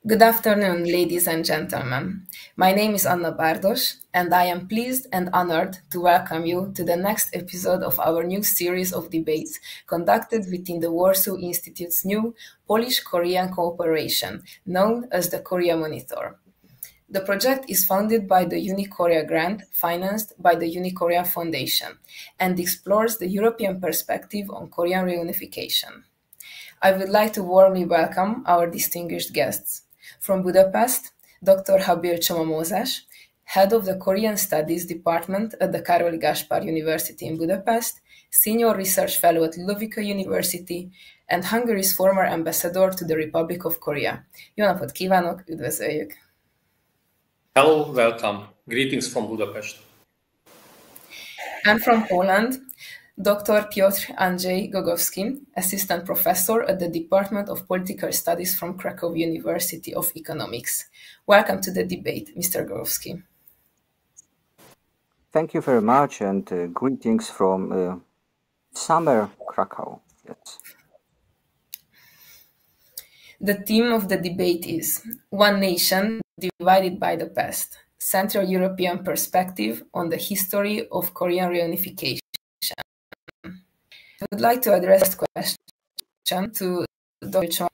Good afternoon, ladies and gentlemen. My name is Anna Bardos, and I am pleased and honored to welcome you to the next episode of our new series of debates conducted within the Warsaw Institute's new Polish-Korean cooperation, known as the Korea Monitor. The project is funded by the UniKorea grant financed by the UniKorea Foundation and explores the European perspective on Korean reunification. I would like to warmly welcome our distinguished guests. From Budapest, Dr. Habil Csoma-Mózes, head of the Korean Studies Department at the Károly Gáspár University in Budapest, senior research fellow at Ludovika University, and Hungary's former ambassador to the Republic of Korea. Jó napot kívánok, üdvözöljük! Hello, welcome. Greetings from Budapest. And from Poland, Dr. Piotr Andrzej Gogowski, assistant professor at the Department of Political Studies from Krakow University of Economics. Welcome to the debate, Mr. Gogowski. Thank you very much, and greetings from summer Krakow. Yes. The theme of the debate is One Nation Divided by the Past, Central European Perspective on the History of Korean Reunification. I would like to address the question to Dr. Csoma.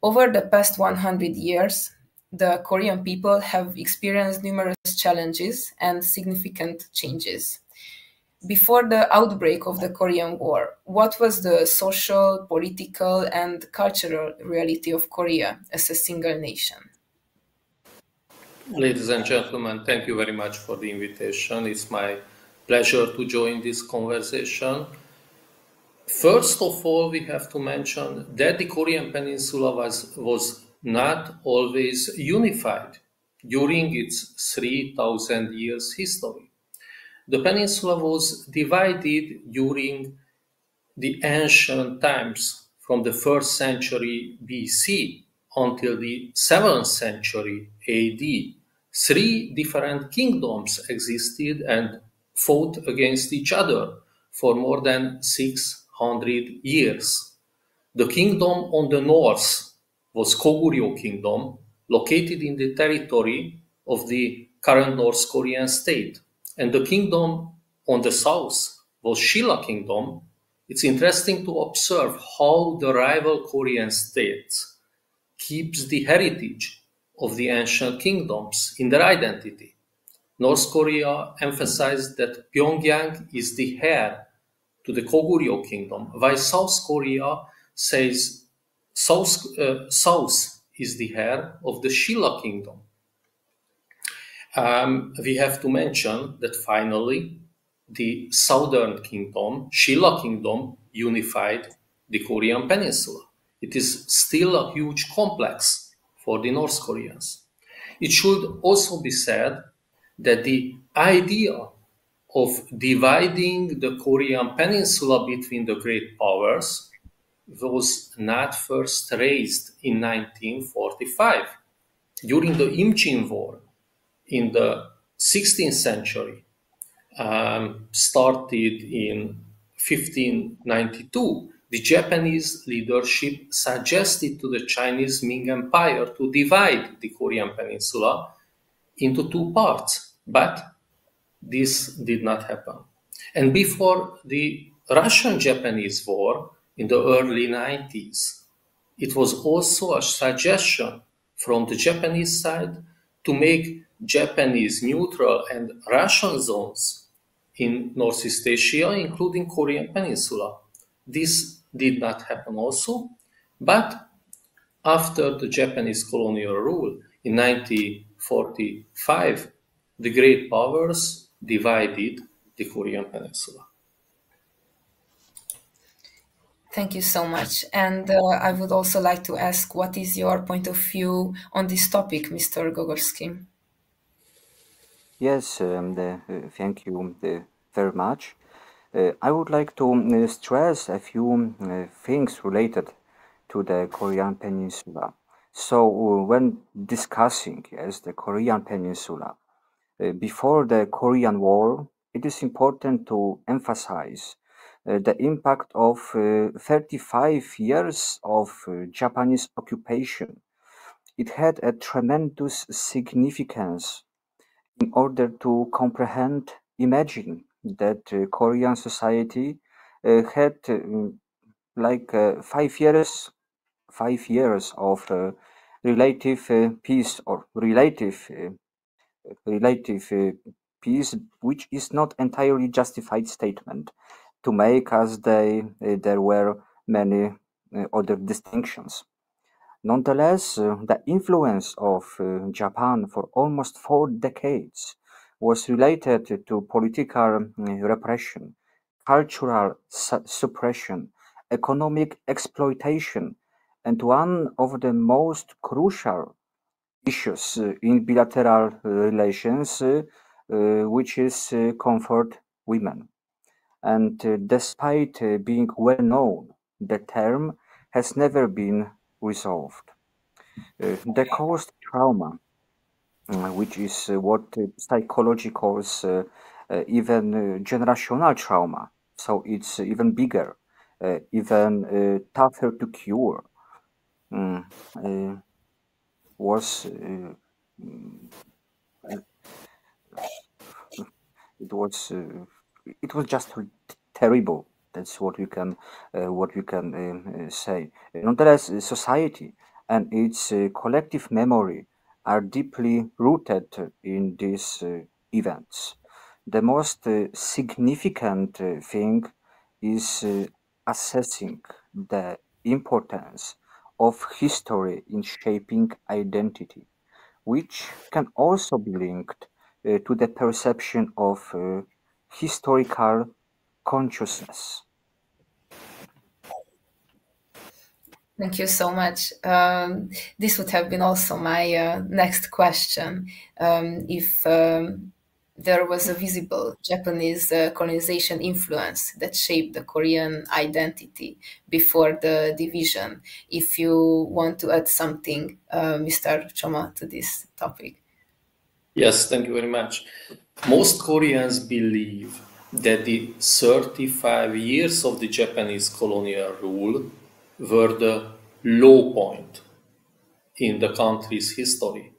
Over the past 100 years, the Korean people have experienced numerous challenges and significant changes. Before the outbreak of the Korean War, what was the social, political, and cultural reality of Korea as a single nation? Ladies and gentlemen, thank you very much for the invitation. It's my pleasure to join this conversation. First of all, we have to mention that the Korean Peninsula was not always unified during its 3,000 years history. The peninsula was divided during the ancient times from the 1st century BC until the 7th century AD. 3 different kingdoms existed and fought against each other for more than 600 years. The kingdom on the north was Koguryo Kingdom, located in the territory of the current North Korean state. And the kingdom on the south was Shilla Kingdom. It's interesting to observe how the rival Korean states keeps the heritage of the ancient kingdoms in their identity. North Korea emphasized that Pyongyang is the heir to the Koguryo Kingdom, while South Korea says South is the heir of the Shilla Kingdom. We have to mention that finally the Southern Kingdom, Shilla Kingdom, unified the Korean Peninsula. It is still a huge complex for the North Koreans. It should also be said that the idea of dividing the Korean Peninsula between the great powers was not first raised in 1945. During the Imjin War in the 16th century, started in 1592, the Japanese leadership suggested to the Chinese Ming Empire to divide the Korean Peninsula into 2 parts, but this did not happen. And before the Russian-Japanese War in the early 90s, it was also a suggestion from the Japanese side to make Japanese neutral and Russian zones in Northeast Asia, including Korean Peninsula. This did not happen also, but after the Japanese colonial rule in 1945, the great powers divided the Korean Peninsula. Thank you so much. And I would also like to ask, what is your point of view on this topic, Mr. Gogowski? Yes, thank you very much. I would like to stress a few things related to the Korean Peninsula. So when discussing the Korean Peninsula, before the Korean War, it is important to emphasize the impact of 35 years of Japanese occupation it had a tremendous significance in order to imagine that Korean society had like 5 years of relative peace or relative peace, which is not entirely justified statement to make, as there were many other distinctions. Nonetheless, the influence of Japan for almost 4 decades was related to political repression, cultural suppression, economic exploitation, and one of the most crucial issues in bilateral relations, which is comfort women. And despite being well known, the term has never been resolved. The caused trauma, which is what psychology calls even generational trauma, so it's even bigger, even tougher to cure, mm, uh, was it was it was just terrible. That's what we can say. Nonetheless, society and its collective memory are deeply rooted in these events. The most significant thing is assessing the importance of history in shaping identity, which can also be linked to the perception of historical consciousness. Thank you so much. This would have been also my next question. If there was a visible Japanese colonization influence that shaped the Korean identity before the division, if you want to add something, Mr. Choma, to this topic. Yes, thank you very much. Most Koreans believe that the 35 years of the Japanese colonial rule were the low point in the country's history.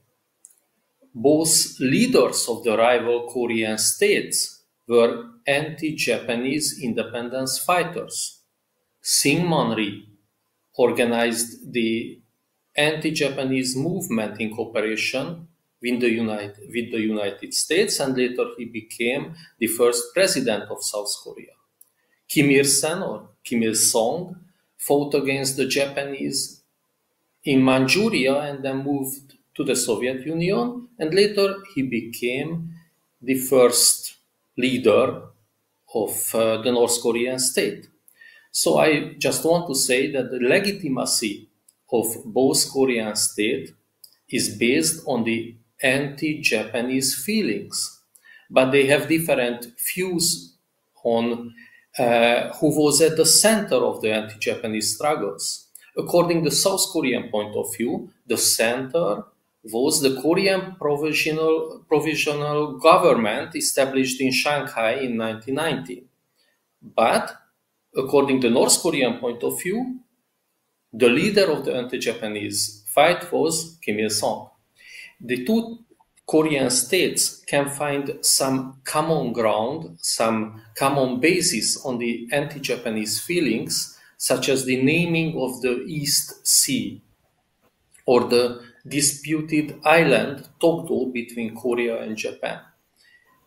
Both leaders of the rival Korean states were anti-Japanese independence fighters. Syngman-rhee organized the anti-Japanese movement in cooperation with the United States, and later he became the first president of South Korea. Kim Il-sung or Kim Il-sung fought against the Japanese in Manchuria and then moved to the Soviet Union, and later he became the first leader of the North Korean state. So I just want to say that the legitimacy of both Korean states is based on the anti-Japanese feelings, but they have different views on who was at the center of the anti-Japanese struggles. According to the South Korean point of view, the center was the Korean provisional government established in Shanghai in 1990. But according to the North Korean point of view, the leader of the anti-Japanese fight was Kim Il-sung. The two Korean states can find some common ground, some common basis on the anti-Japanese feelings, such as the naming of the East Sea or the disputed island Tokdo between Korea and Japan.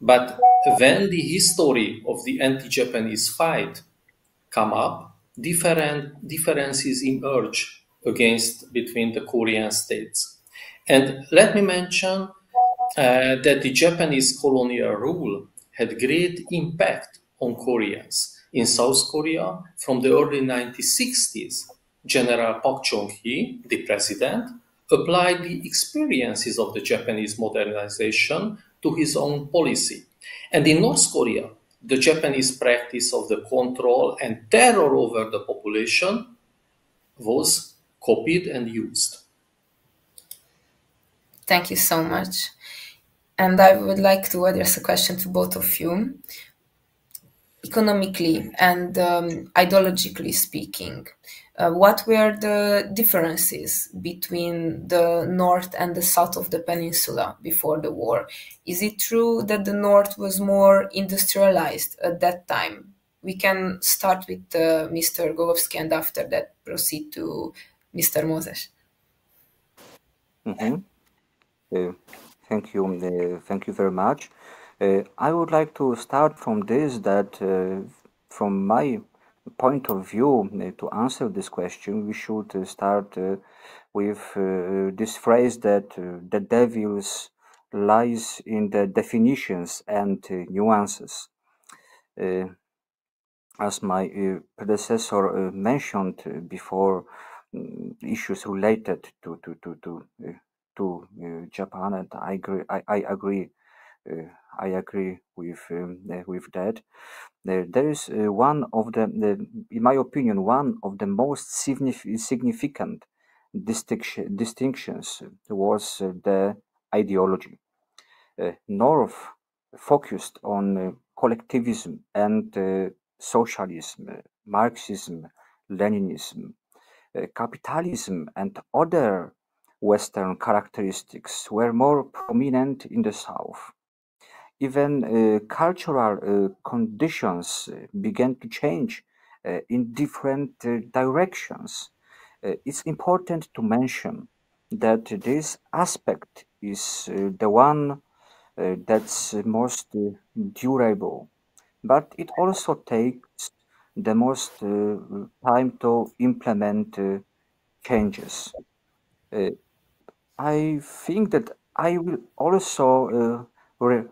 But when the history of the anti-Japanese fight come up, differences emerge between the Korean states. And let me mention that the Japanese colonial rule had great impact on Koreans. In South Korea, from the early 1960s, General Park Chung-hee, the president, applied the experiences of the Japanese modernization to his own policy. And in North Korea, the Japanese practice of the control and terror over the population was copied and used. Thank you so much. And I would like to address a question to both of you. economically and ideologically speaking, what were the differences between the north and the south of the peninsula before the war? Is it true that the north was more industrialized at that time? We can start with Mr. Gogovsky and after that proceed to Mr. Moses. Mhm. Thank you very much. I would like to start from this that from my point of view, to answer this question, we should start with this phrase that the devil's lies in the definitions and nuances. Uh, as my predecessor mentioned before, issues related to Japan, and I agree. I agree with that. There is one of in my opinion, one of the most significant distinctions was the ideology. North focused on collectivism and socialism, Marxism, Leninism, capitalism, and other Western characteristics were more prominent in the South. Even cultural conditions began to change in different directions. It's important to mention that this aspect is the one that's most durable, but it also takes the most time to implement changes. Uh, I think that I will also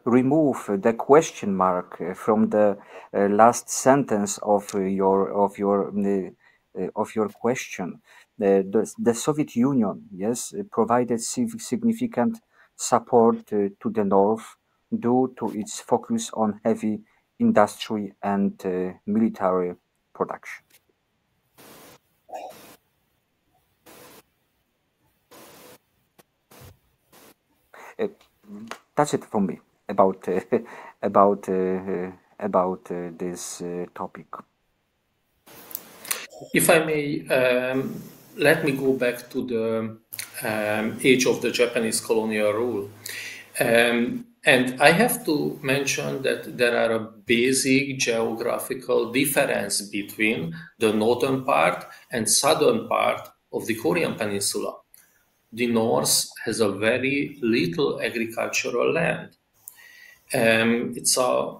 remove the question mark from the last sentence of your question. The Soviet Union, yes, provided significant support to the North due to its focus on heavy industry and military production. Uh, that's it from me about about this topic. If I may, let me go back to the age of the Japanese colonial rule. And I have to mention that there are a basic geographical difference between the northern part and southern part of the Korean Peninsula. The north has a very little agricultural land. It's a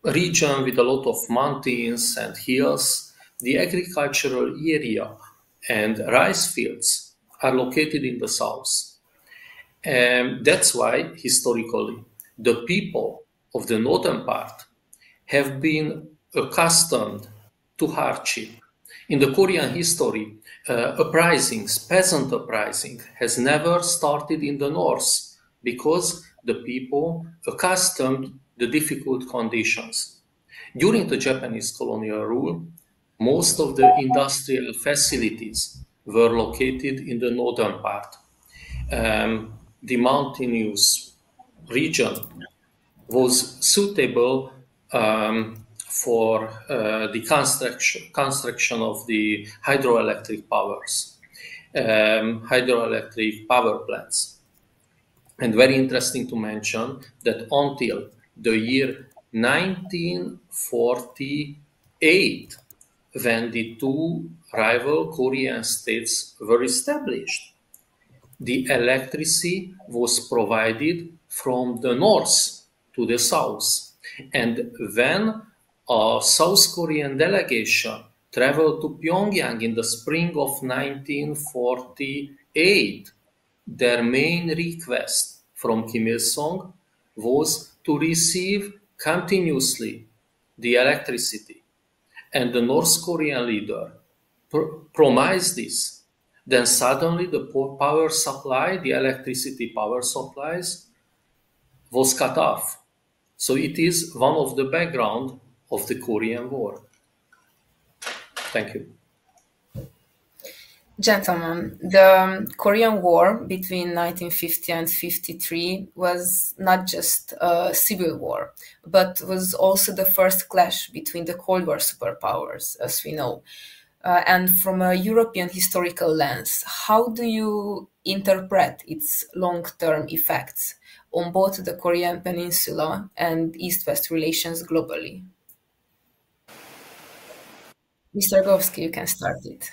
region with a lot of mountains and hills. The agricultural area and rice fields are located in the south. And that's why, historically, the people of the northern part have been accustomed to hardship. In the Korean history, uprisings, peasant uprising, has never started in the north because the people accustomed the difficult conditions. During the Japanese colonial rule, most of the industrial facilities were located in the northern part. The mountainous region was suitable for the construction of the hydroelectric power plants. And very interesting to mention that until the year 1948, when the two rival Korean states were established, the electricity was provided from the north to the south. And when a South Korean delegation traveled to Pyongyang in the spring of 1948, their main request from Kim Il sung was to receive continuously the electricity. And the North Korean leader promised this. Then suddenly the power supply, the electricity power supplies, was cut off. So it is one of the background of the Korean War. Thank you. Gentlemen, the Korean War between 1950 and 53 was not just a civil war, but was also the first clash between the Cold War superpowers, as we know. And from a European historical lens, how do you interpret its long term effects on both the Korean Peninsula and East West relations globally? Mr. Govsky, you can start it.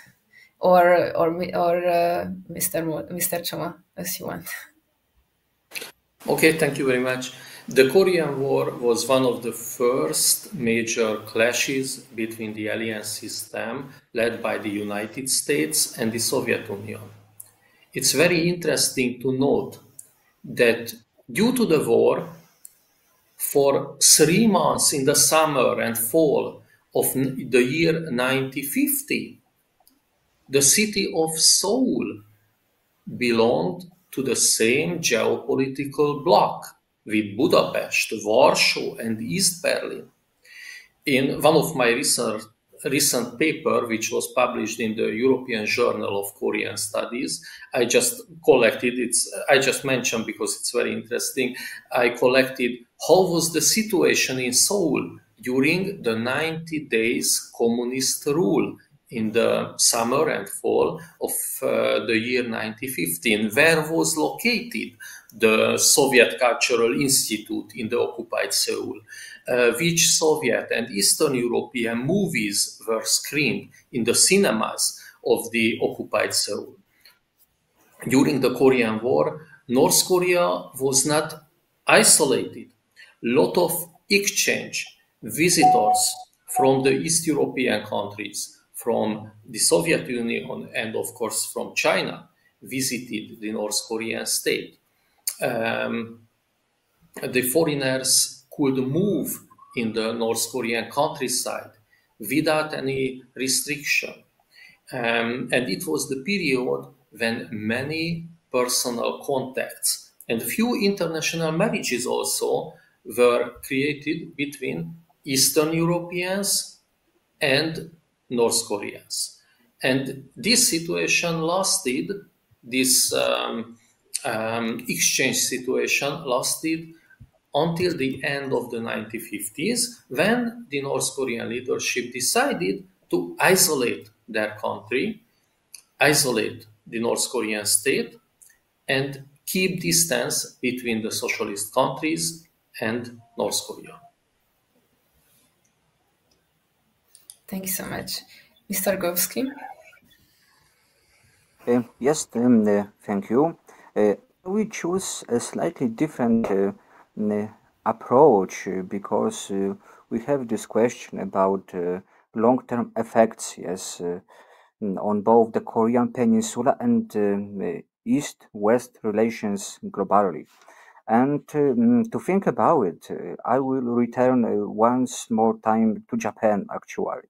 Or Mr. Choma, as you want. Okay, thank you very much. The Korean War was one of the first major clashes between the alliance system led by the United States and the Soviet Union. It's very interesting to note that due to the war, for 3 months in the summer and fall of the year 1950, the city of Seoul belonged to the same geopolitical bloc with Budapest, Warsaw, and East Berlin. In one of my recent paper, which was published in the European Journal of Korean Studies, I just collected I just mentioned because it's very interesting. I collected how was the situation in Seoul during the 90 days communist rule in the summer and fall of the year 1915. Where was located the Soviet Cultural Institute in the occupied Seoul? Which Soviet and Eastern European movies were screened in the cinemas of the occupied Seoul? During the Korean War, North Korea was not isolated. Lot of exchange, visitors from the East European countries, from the Soviet Union, and of course from China, visited the North Korean state. The foreigners could move in the North Korean countryside without any restriction. And it was the period when many personal contacts and few international marriages also were created between Eastern Europeans and North Koreans. And this situation lasted, this exchange situation lasted until the end of the 1950s, when the North Korean leadership decided to isolate their country, isolate the North Korean state, and keep distance between the socialist countries and North Korea. Thank you so much. Mr. Govsky? Yes, thank you. We choose a slightly different approach because we have this question about long-term effects, yes, on both the Korean Peninsula and East-West relations globally. And to think about it, I will return once more time to Japan, actually.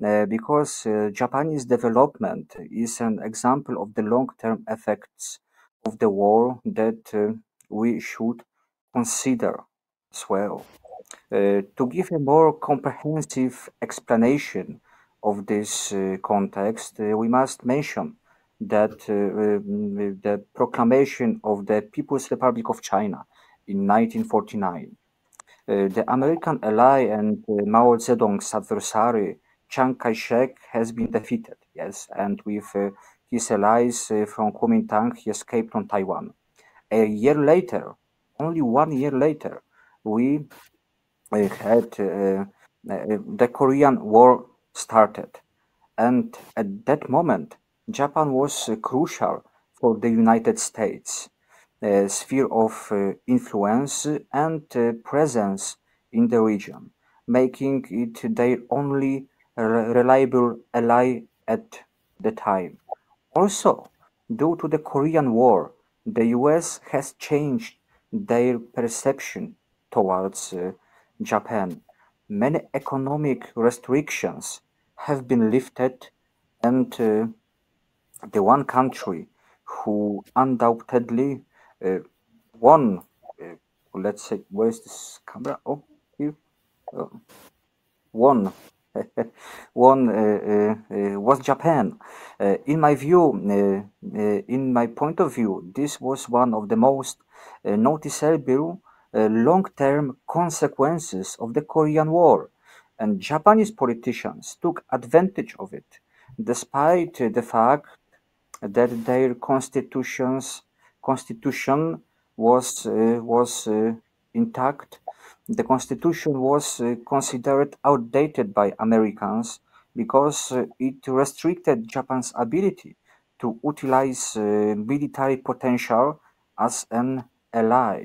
Because Japanese development is an example of the long-term effects of the war that we should consider as well. To give a more comprehensive explanation of this context, we must mention that the proclamation of the People's Republic of China in 1949, the American ally and Mao Zedong's adversary, Chiang Kai-shek, has been defeated, yes, and with his allies from Kuomintang, he escaped on Taiwan. A year later, only 1 year later, we had the Korean War started. And at that moment, Japan was crucial for the United States sphere of influence and presence in the region, making it their only reliable ally at the time. Also, due to the Korean War, the US has changed their perception towards Japan. Many economic restrictions have been lifted, and the one country who undoubtedly won, let's say, where's this camera? Oh, here. Won, won was Japan. In my view, in my point of view, this was one of the most noticeable long-term consequences of the Korean War, and Japanese politicians took advantage of it, despite the fact that their constitution was intact. The constitution was considered outdated by Americans because it restricted Japan's ability to utilize military potential as an ally.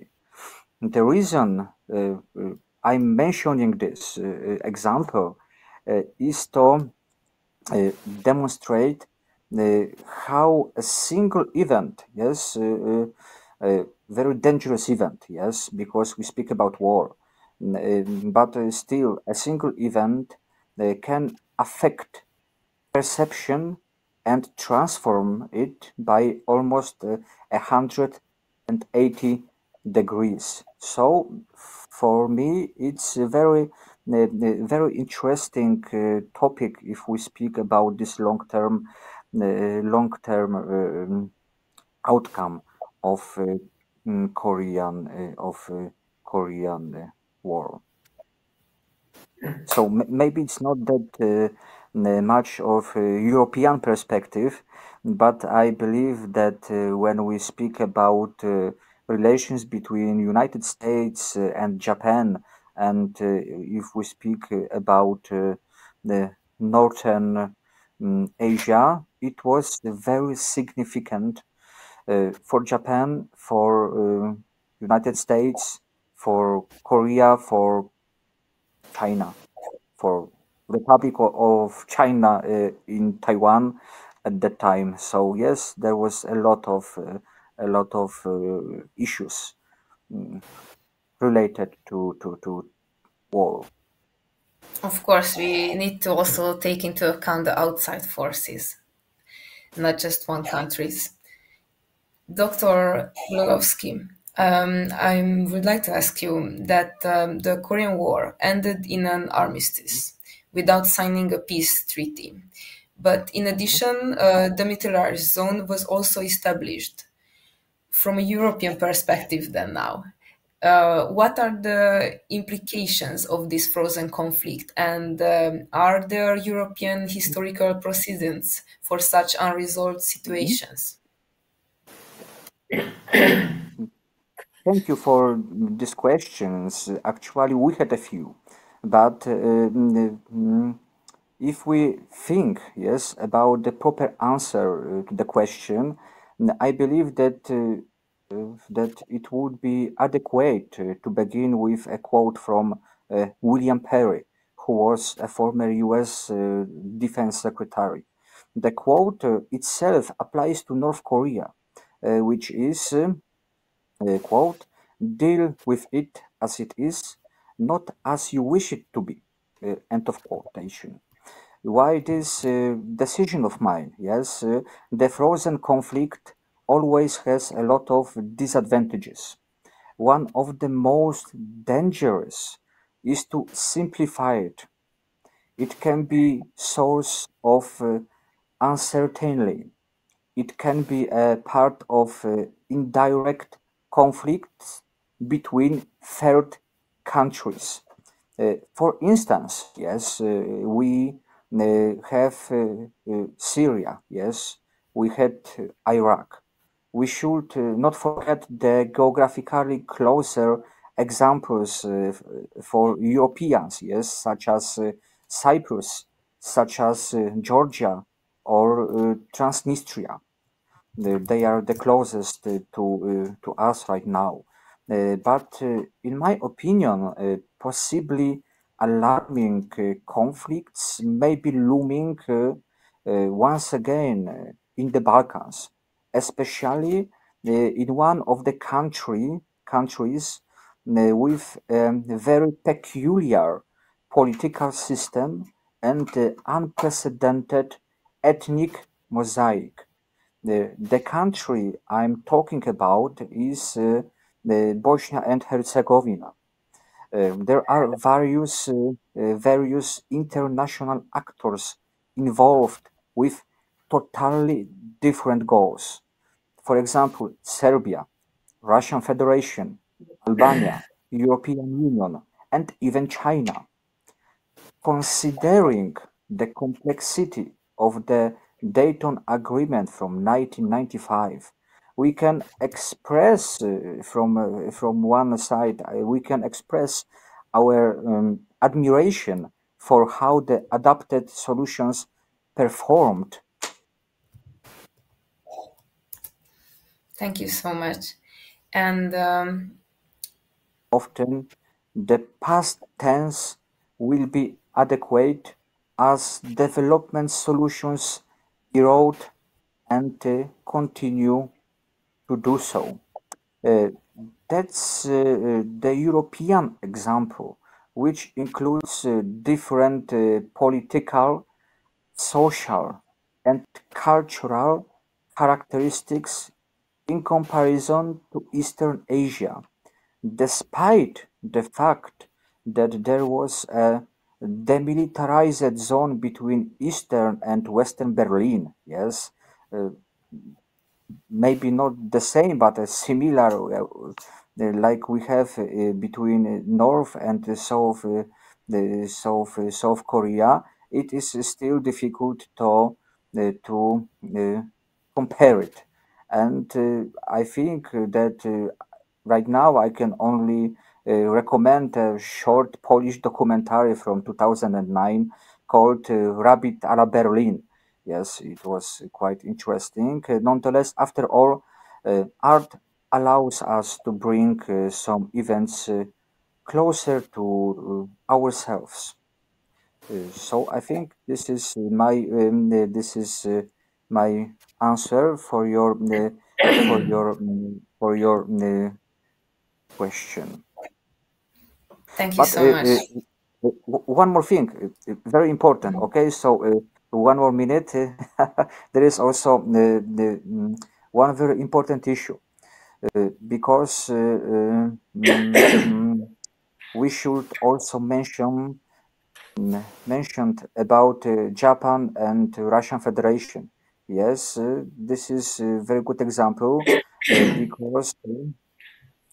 The reason I'm mentioning this example is to demonstrate how a single event, yes, a very dangerous event, yes, because we speak about war, but still a single event can affect perception and transform it by almost 180 degrees. So for me, it's a very interesting topic if we speak about this long-term outcome of Korean war. So maybe it's not that much of a European perspective, but I believe that when we speak about relations between United States and Japan, and if we speak about the Northern Asia, it was very significant for Japan, for United States, for Korea, for China, for Republic of China in Taiwan at that time. So yes, there was a lot of issues related to war. Of course, we need to also take into account the outside forces, not just one country's. Dr. Blagowski, I would like to ask you that the Korean War ended in an armistice without signing a peace treaty. But in addition, the militarized zone was also established. From a European perspective, then now, what are the implications of this frozen conflict? And are there European historical precedents for such unresolved Mhm. situations? Thank you for these questions. Actually, we had a few, but if we think, yes, about the proper answer to the question, I believe that it would be adequate to begin with a quote from William Perry, who was a former U.S. Defense Secretary. The quote itself applies to North Korea, which is, quote, "Deal with it as it is, not as you wish it to be." End of quotation. Why this decision of mine? Yes, the frozen conflict always has a lot of disadvantages. One of the most dangerous is to simplify it. It can be source of uncertainty. It can be a part of indirect conflicts between third countries. For instance, yes, we have Syria, yes, we had Iraq. We should not forget the geographically closer examples for Europeans, yes, such as Cyprus, such as Georgia or Transnistria. They are the closest to us right now. But in my opinion, possibly alarming conflicts may be looming once again in the Balkans, especially in one of the countries with a very peculiar political system and unprecedented ethnic mosaic. The country I'm talking about is the Bosnia and Herzegovina. There are various international actors involved with totally different goals. For example, Serbia, Russian Federation, Albania, European Union, and even China. Considering the complexity of the Dayton Agreement from 1995, we can express from one side, we can express our admiration for how the adapted solutions performed. Thank you so much. And Often, the past tense will be adequate as development solutions erode and continue to do so. Uh, that's the European example, which includes different political, social, and cultural characteristics in comparison to Eastern Asia, despite the fact that there was a demilitarized zone between Eastern and Western Berlin. Yes, uh, maybe not the same, but a similar, like we have between North and South Korea. It is still difficult to compare it, and I think that right now I can only recommend a short Polish documentary from 2009 called Rabbit à la Berlin. Yes, it was quite interesting. Nonetheless, after all, art allows us to bring some events closer to ourselves. So I think this is my answer for your question. thank you But so much. one more thing, very important. Okay, so 1 more minute. There is also one very important issue because we should also mentioned about Japan and Russian Federation. Yes, this is a very good example because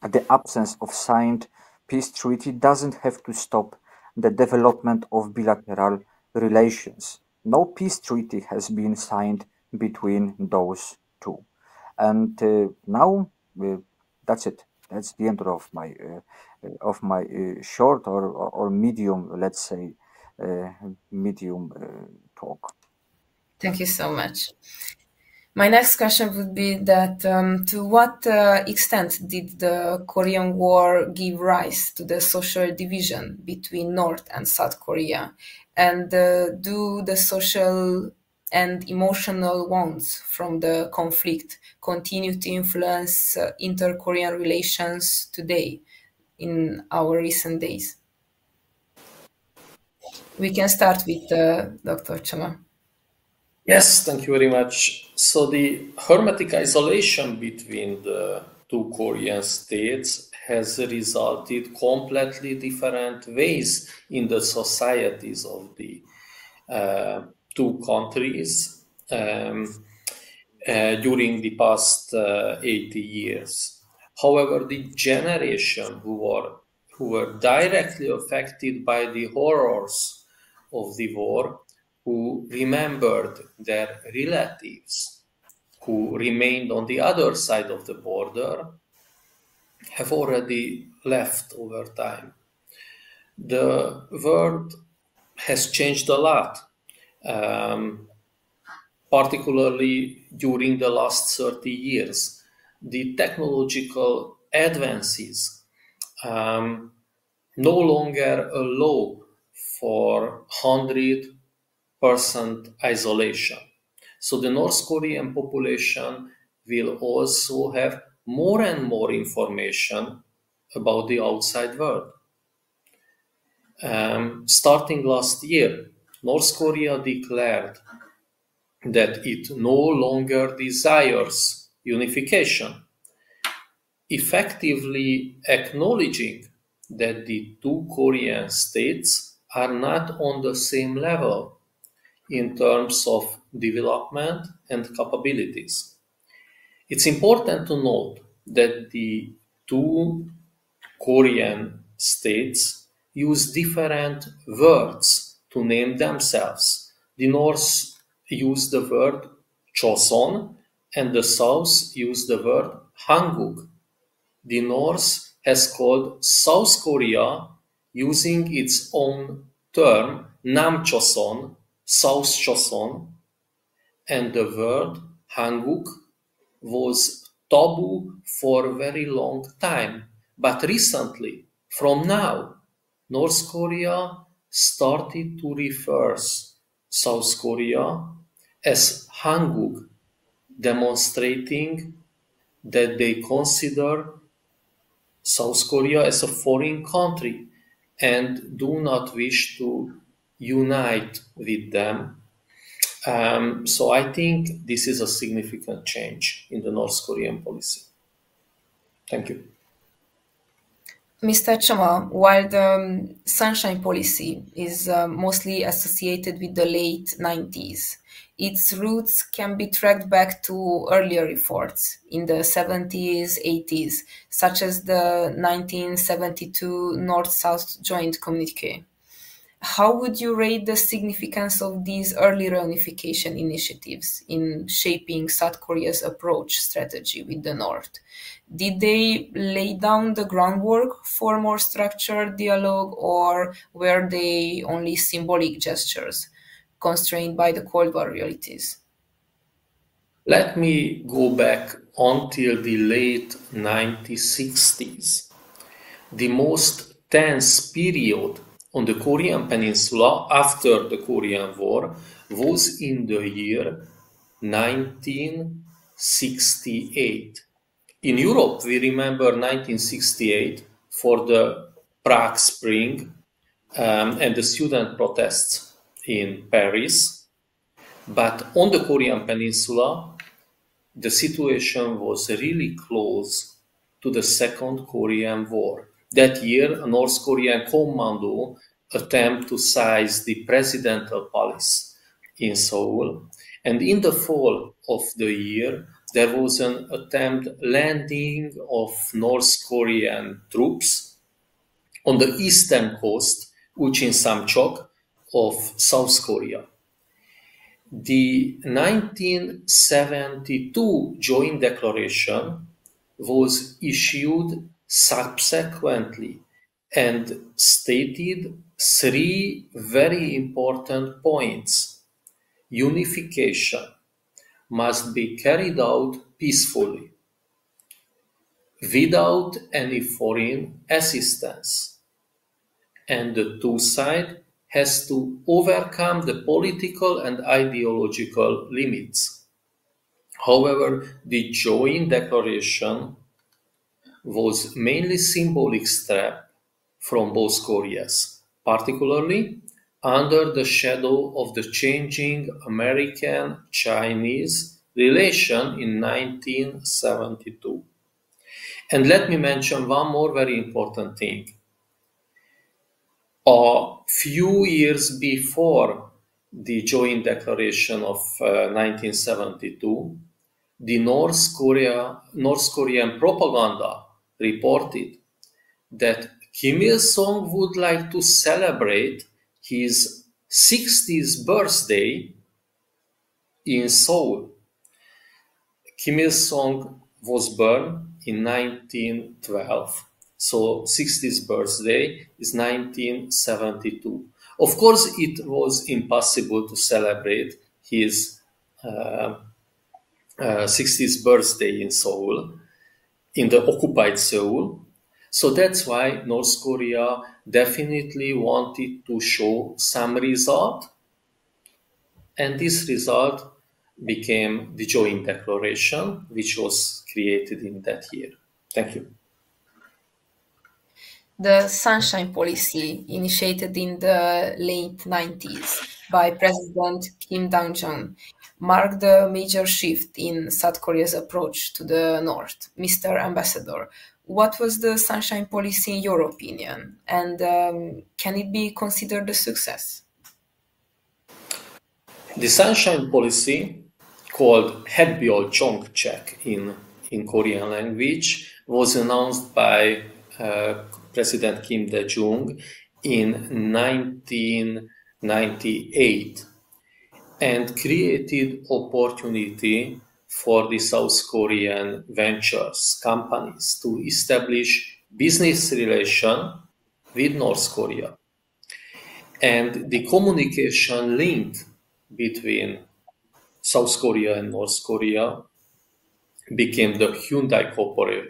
the absence of signed peace treaty doesn't have to stop the development of bilateral relations. No peace treaty has been signed between those two. And now that's it. That's the end of my short or medium, let's say, medium talk. Thank you so much. My next question would be that to what extent did the Korean War give rise to the social division between North and South Korea? And do the social and emotional wounds from the conflict continue to influence inter-Korean relations today in our recent days? We can start with Dr. Chama. Yes, thank you very much. So the hermetic isolation between the two Korean states has resulted completely different ways in the societies of the two countries during the past 80 years. However, the generation who were directly affected by the horrors of the war, who remembered their relatives who remained on the other side of the border, have already left over time. The world has changed a lot, particularly during the last 30 years. The technological advances no longer allow for 100% isolation. So the North Korean population will also have more and more information about the outside world. Starting last year, North Korea declared that it no longer desires unification, effectively acknowledging that the two Korean states are not on the same level in terms of development and capabilities. It's important to note that the two Korean states use different words to name themselves. The North use the word Choson and the South use the word Hanguk. The North has called South Korea using its own term Namchoson, South Choson, and the word Hanguk was taboo for a very long time. But recently, from now, North Korea started to refer South Korea as Hanguk, demonstrating that they consider South Korea as a foreign country and do not wish to unite with them. So I think this is a significant change in the North Korean policy. Thank you. Mr. Chama, while the Sunshine Policy is mostly associated with the late 90s, its roots can be tracked back to earlier efforts in the 70s, 80s, such as the 1972 North-South Joint Communique. How would you rate the significance of these early reunification initiatives in shaping South Korea's approach strategy with the North? Did they lay down the groundwork for more structured dialogue, or were they only symbolic gestures constrained by the Cold War realities? Let me go back until the late 1960s, the most tense period on the Korean Peninsula after the Korean War was in the year 1968. In Europe, we remember 1968 for the Prague Spring and the student protests in Paris. But on the Korean Peninsula, the situation was really close to the Second Korean War. That year, a North Korean commando attempted to seize the presidential palace in Seoul. And in the fall of the year, there was an attempt landing of North Korean troops on the eastern coast, Uchin Samchok, of South Korea. The 1972 Joint Declaration was issued subsequently and stated three very important points. Unification must be carried out peacefully, without any foreign assistance, and the two sides has to overcome the political and ideological limits. However, the joint declaration was mainly symbolic step from both Koreas, particularly under the shadow of the changing American-Chinese relation in 1972. And let me mention one more very important thing. A few years before the joint declaration of 1972, the North Korean propaganda reported that Kim Il-sung would like to celebrate his 60th birthday in Seoul. Kim Il-sung was born in 1912. So 60th birthday is 1972. Of course, it was impossible to celebrate his 60th birthday in Seoul, in the occupied Seoul. So that's why North Korea definitely wanted to show some result. And this result became the joint declaration, which was created in that year. Thank you. The Sunshine Policy, initiated in the late 90s by President Kim Dae-jung, marked a major shift in South Korea's approach to the North. Mr. Ambassador, what was the Sunshine Policy in your opinion, and can it be considered a success? The sunshine policy, called Hedbyol Chongchek in Korean language, was announced by President Kim Dae-jung in 1998 and created opportunity for the South Korean ventures companies to establish business relation with North Korea. And the communication link between South Korea and North Korea became the Hyundai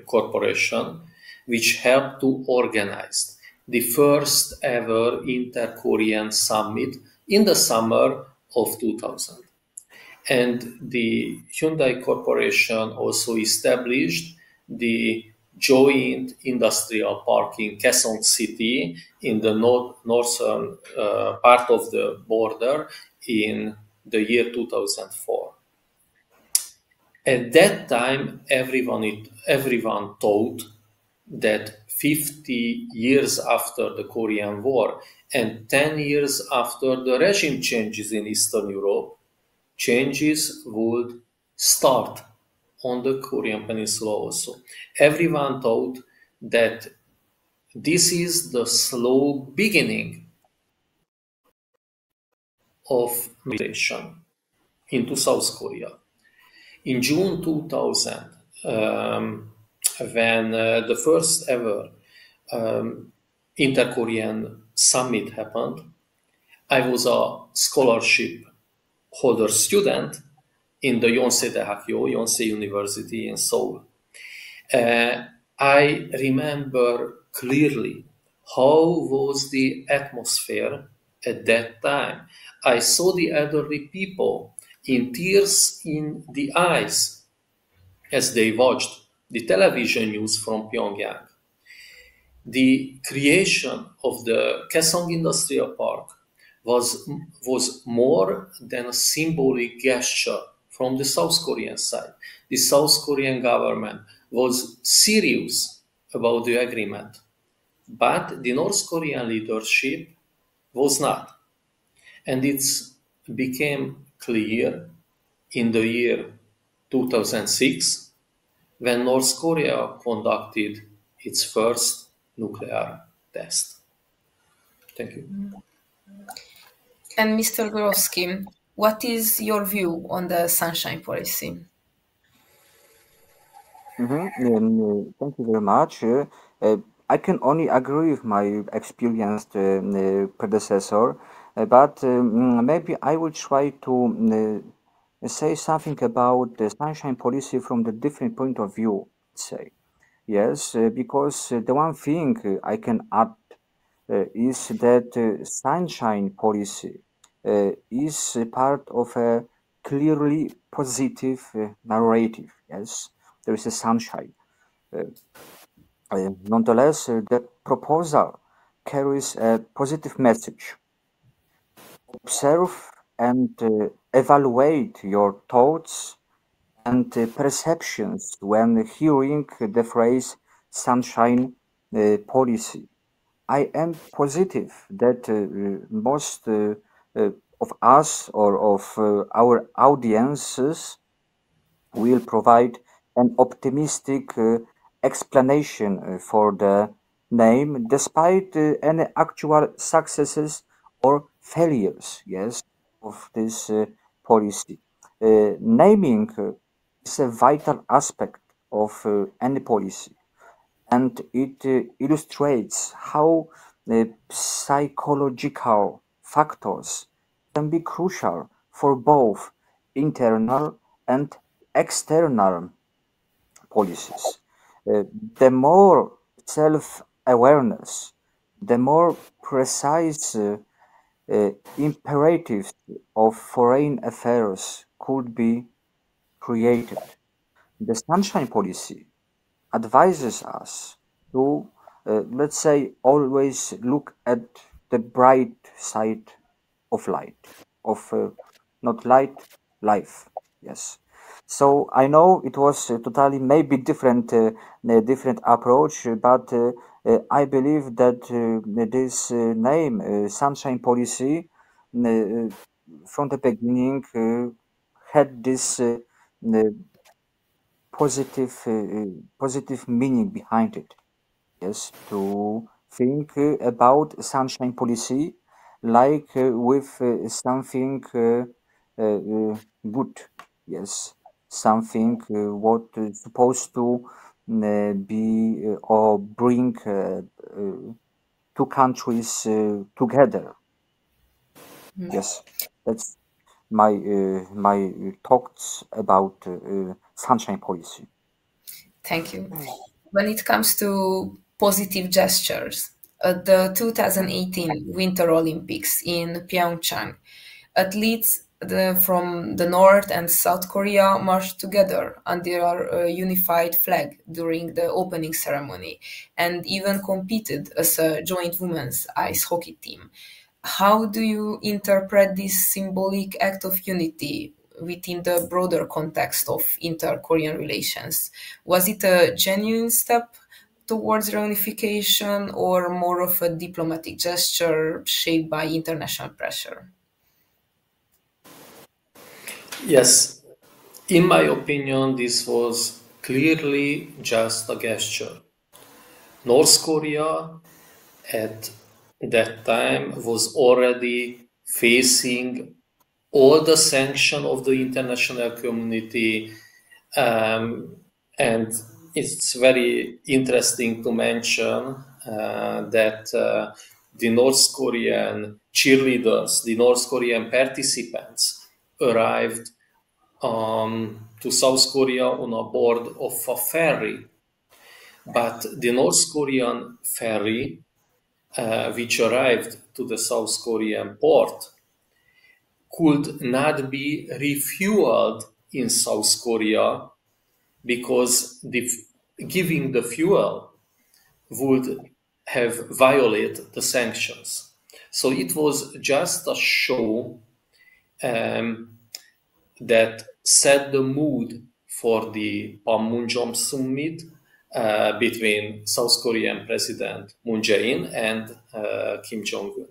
Corporation, which helped to organize the first ever inter-Korean summit in the summer of 2000. And the Hyundai Corporation also established the joint industrial park in Kaesong City in the northern part of the border in the year 2004. At that time, everyone thought that 50 years after the Korean War and 10 years after the regime changes in Eastern Europe, changes would start on the Korean Peninsula also. Everyone thought that this is the slow beginning of migration into South Korea. In June 2000, when the first ever inter-Korean summit happened, I was a scholarship holder student in the Yonsei Daehakyo, Yonsei University in Seoul. I remember clearly how was the atmosphere at that time. I saw the elderly people in tears in the eyes as they watched the television news from Pyongyang. The creation of the Kaesong Industrial Park was more than a symbolic gesture from the South Korean side. The South Korean government was serious about the agreement, but the North Korean leadership was not. And it became clear in the year 2006 when North Korea conducted its first nuclear test. Thank you. And Mr. Gorowski, what is your view on the sunshine policy? Thank you very much. I can only agree with my experienced predecessor, but maybe I will try to say something about the sunshine policy from the different point of view, say. Yes, because the one thing I can add is that sunshine policy is a part of a clearly positive narrative. Yes, there is a sunshine. Nonetheless, the proposal carries a positive message. Observe and evaluate your thoughts and perceptions when hearing the phrase sunshine policy. I am positive that most of us or of our audiences will provide an optimistic explanation for the name despite any actual successes or failures, yes, of this policy. Naming is a vital aspect of any policy, and it illustrates how psychological factors can be crucial for both internal and external policies. The more self-awareness, the more precise imperatives of foreign affairs could be created. The sunshine policy advises us to, let's say, always look at the bright side of light, of not light, life. Yes. So I know it was totally maybe different approach, but I believe that this name, sunshine policy, from the beginning had this positive positive meaning behind it. Yes, to think about sunshine policy like with something good. Yes, something what is supposed to be or bring two countries together. Yes, that's my thoughts about sunshine policy. Thank you. When it comes to positive gestures, at the 2018 Winter Olympics in Pyeongchang, athletes from the North and South Korea marched together under a unified flag during the opening ceremony and even competed as a joint women's ice hockey team. How do you interpret this symbolic act of unity within the broader context of inter-Korean relations? Was it a genuine step towards reunification or more of a diplomatic gesture shaped by international pressure? Yes, in my opinion, this was clearly just a gesture. North Korea at that time was already facing all the sanction of the international community, um, and it's very interesting to mention that the North Korean cheerleaders, the North Korean participants, arrived to South Korea on a board of a ferry. But the North Korean ferry, which arrived to the South Korean port, could not be refueled in South Korea because giving the fuel would have violated the sanctions. So it was just a show um, that set the mood for the Panmunjom summit between South Korean President Moon Jae-in and Kim Jong-un.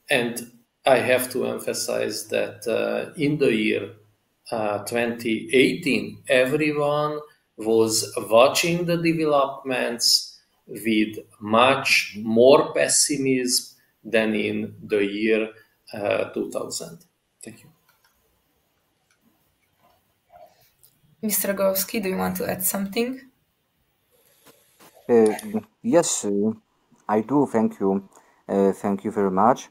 And I have to emphasize that in the year 2018, everyone was watching the developments with much more pessimism than in the year 2000. Thank you. Mr. Rogowski, do you want to add something? Uh, yes, I do. Thank you. Thank you very much.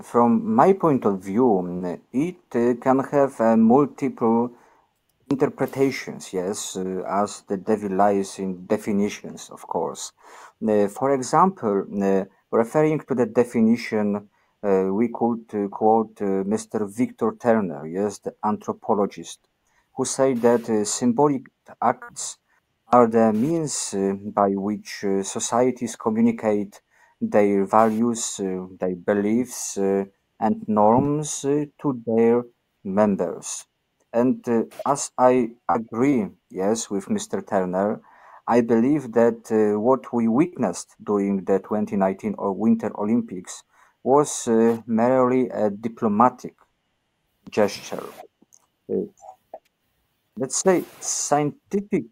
From my point of view, it can have multiple interpretations, yes, as the devil lies in definitions, of course. For example, referring to the definition, we could quote Mr. Victor Turner, yes, the anthropologist, who said that symbolic acts are the means by which societies communicate their values, their beliefs, and norms to their members. And as I agree, yes, with Mr. Turner, I believe that what we witnessed during the 2019 Winter Olympics was merely a diplomatic gesture. Uh, let's say scientific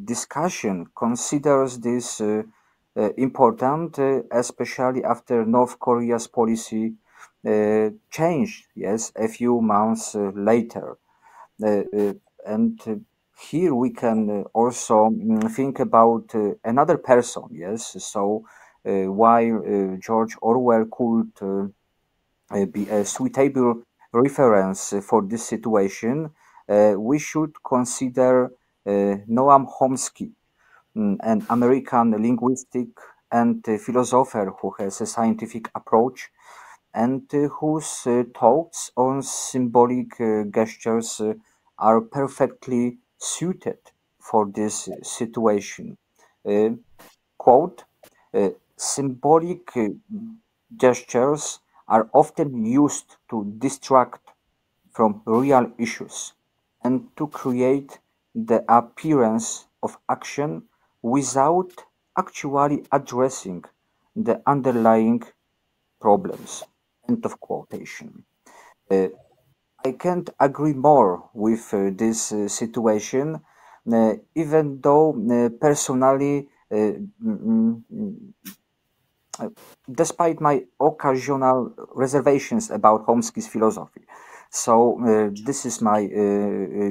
discussion considers this important, especially after North Korea's policy changed, yes, a few months later. Uh, uh, and here we can also think about another person, yes. So while George Orwell could be a suitable reference for this situation, we should consider Noam Chomsky, an American linguistic and philosopher who has a scientific approach and whose thoughts on symbolic gestures are perfectly suited for this situation. Uh, quote, symbolic gestures are often used to distract from real issues and to create the appearance of action without actually addressing the underlying problems. End of quotation. I can't agree more with this situation, even though personally, despite my occasional reservations about Chomsky's philosophy. So this is my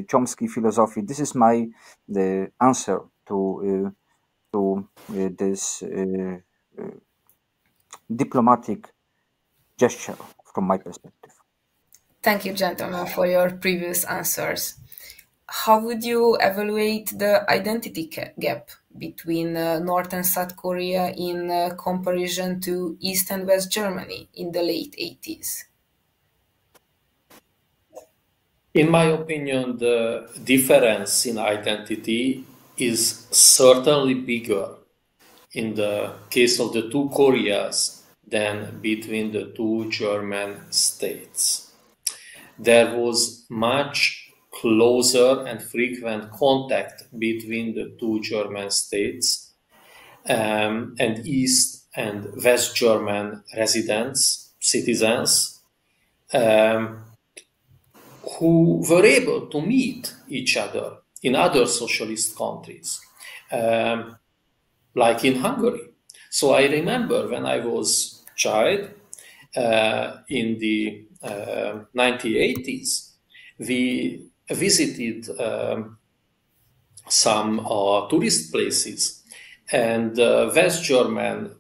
Chomsky philosophy. This is my answer to this diplomatic gesture from my perspective. Thank you, gentlemen, for your previous answers. How would you evaluate the identity gap between North and South Korea in comparison to East and West Germany in the late 80s? In my opinion, the difference in identity is certainly bigger in the case of the two Koreas than between the two German states. There was much closer and frequent contact between the two German states and East and West German residents, citizens, um, who were able to meet each other in other socialist countries, like in Hungary. So I remember when I was a child in the 1980s, we visited some tourist places, and West German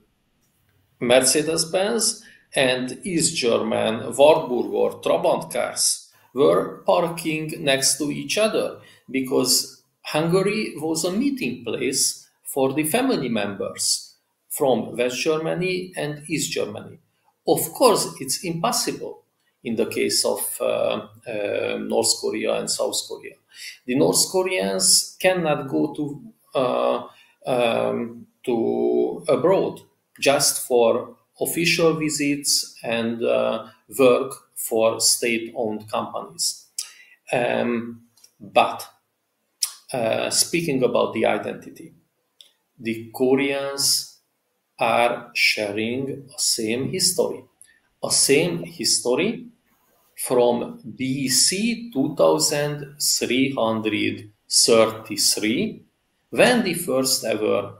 Mercedes-Benz and East German Wartburg or Trabant cars were parking next to each other because Hungary was a meeting place for the family members from West Germany and East Germany. Of course, it's impossible in the case of North Korea and South Korea. The North Koreans cannot go to abroad just for official visits and work for state-owned companies. But speaking about the identity, the Koreans are sharing a same history from BC 2333, when the first ever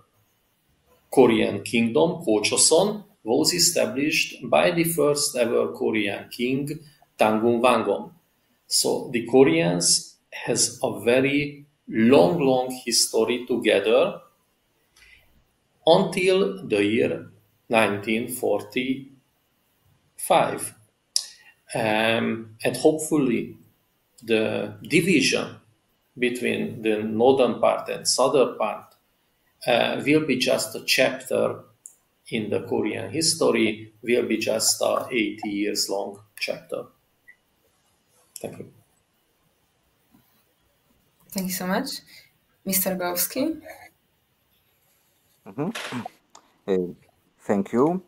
Korean kingdom, Kochoson, was established by the first ever Korean king, Tangun Wangom. So the Koreans has a very long history together until the year 1945. And hopefully the division between the northern part and southern part will be just a chapter in the Korean history, will be just a 80 years long chapter. Thank you. Thank you so much. Mr. Gowski? Thank you.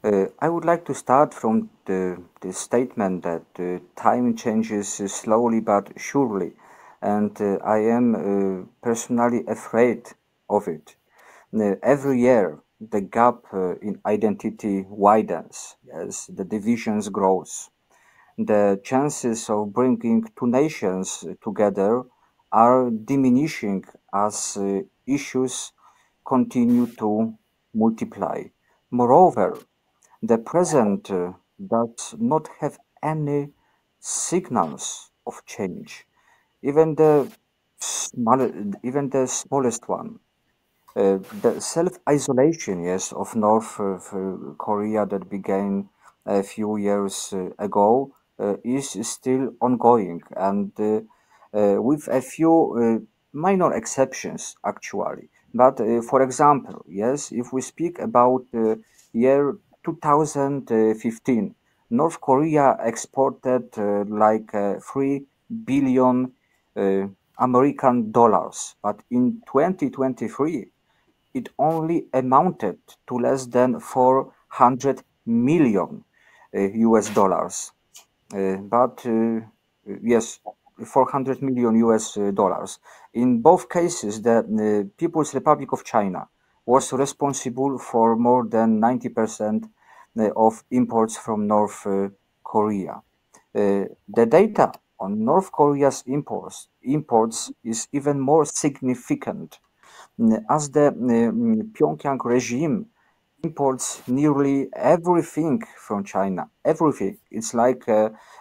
I would like to start from the statement that time changes slowly but surely, and I am personally afraid of it. Every year, the gap in identity widens as the divisions grows. The chances of bringing two nations together are diminishing as issues continue to multiply. Moreover, the present does not have any signals of change, even the even the smallest one. The self-isolation, yes, of North Korea that began a few years ago is still ongoing, and with a few minor exceptions, actually. But for example, yes, if we speak about year 2015, North Korea exported like 3 billion uh, American dollars, but in 2023 it only amounted to less than 400 million US dollars. But yes, 400 million US dollars. In both cases, the People's Republic of China was responsible for more than 90% of imports from North Korea. The data on North Korea's imports is even more significant, as the Pyongyang regime imports nearly everything from China. Everything. It's like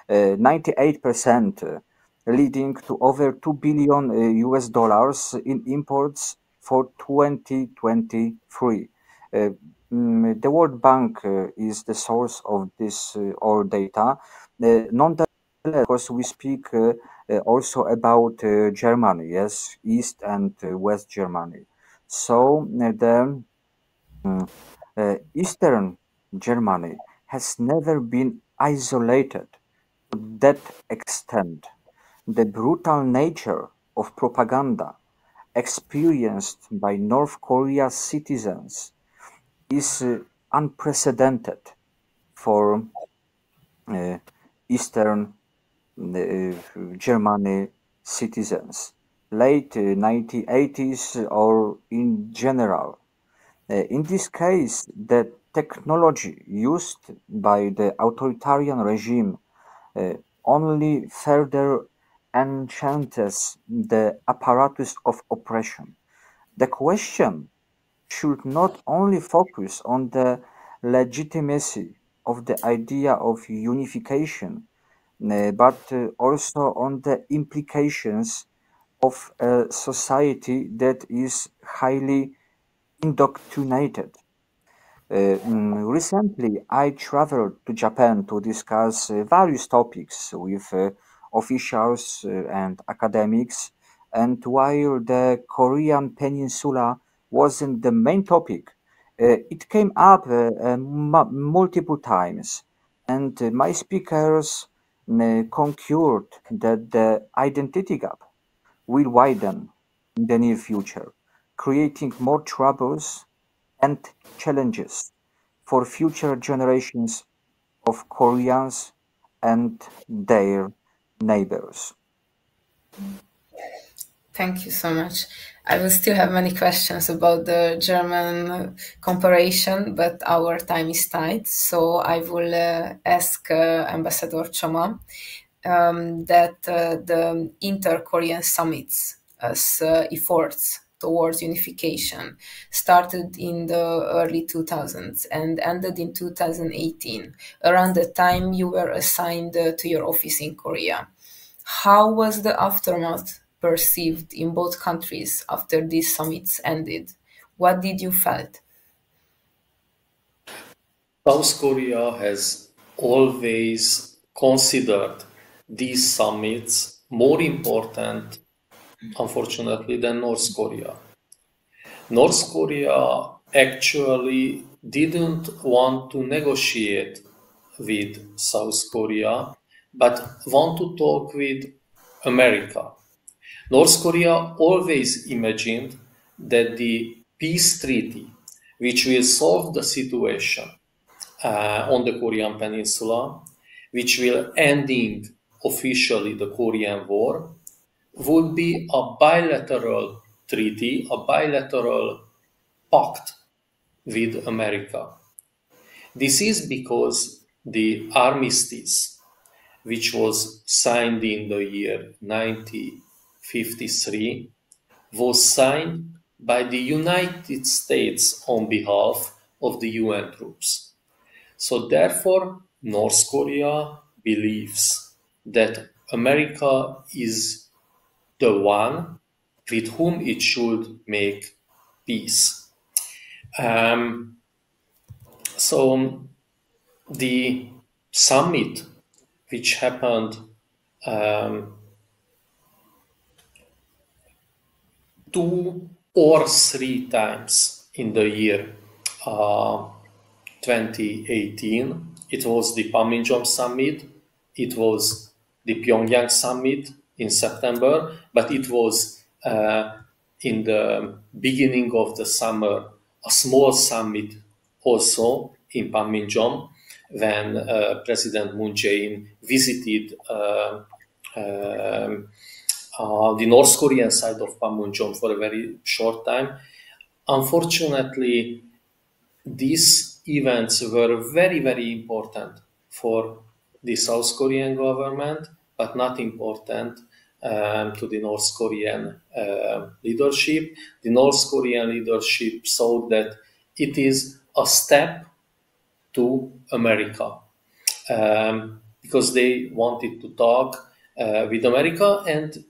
98%, leading to over 2 billion US dollars in imports for 2023. Uh, the World Bank is the source of this all data. Nonetheless, of course, we speak also about Germany, yes, East and West Germany. So the Eastern Germany has never been isolated to that extent. The brutal nature of propaganda experienced by North Korea's citizens is unprecedented for uh, Eastern Germany citizens. Late 1980s or in general. In this case, the technology used by the authoritarian regime uh, only further enchants the apparatus of oppression. The question should not only focus on the legitimacy of the idea of unification, but also on the implications of a society that is highly indoctrinated. Recently, I traveled to Japan to discuss various topics with officials and academics, and while the Korean Peninsula wasn't the main topic, it came up multiple times, and my speakers concurred that the identity gap will widen in the near future, creating more troubles and challenges for future generations of Koreans and their neighbors. Thank you so much. I will still have many questions about the German comparison, but our time is tight. So I will ask Ambassador Choma that the inter-Korean summits as efforts towards unification started in the early 2000s and ended in 2018, around the time you were assigned to your office in Korea. How was the aftermath perceived in both countries after these summits ended? What did you felt? South Korea has always considered these summits more important, unfortunately, than North Korea. North Korea actually didn't want to negotiate with South Korea, but want to talk with America. North Korea always imagined that the peace treaty, which will solve the situation on the Korean Peninsula, which will ending officially the Korean War, would be a bilateral treaty, a bilateral pact with America. This is because the armistice, which was signed in the year 1953, was signed by the United States on behalf of the UN troops. So therefore, North Korea believes that America is the one with whom it should make peace. So the summit, which happened two or three times in the year 2018. It was the Panmunjom summit, it was the Pyongyang summit in September, but it was in the beginning of the summer a small summit also in Panmunjom when President Moon Jae-in visited the North Korean side of Panmunjom for a very short time. Unfortunately, this events were very, very important for the South Korean government, but not important to the North Korean leadership. The North Korean leadership saw that it is a step to America, because they wanted to talk with America, and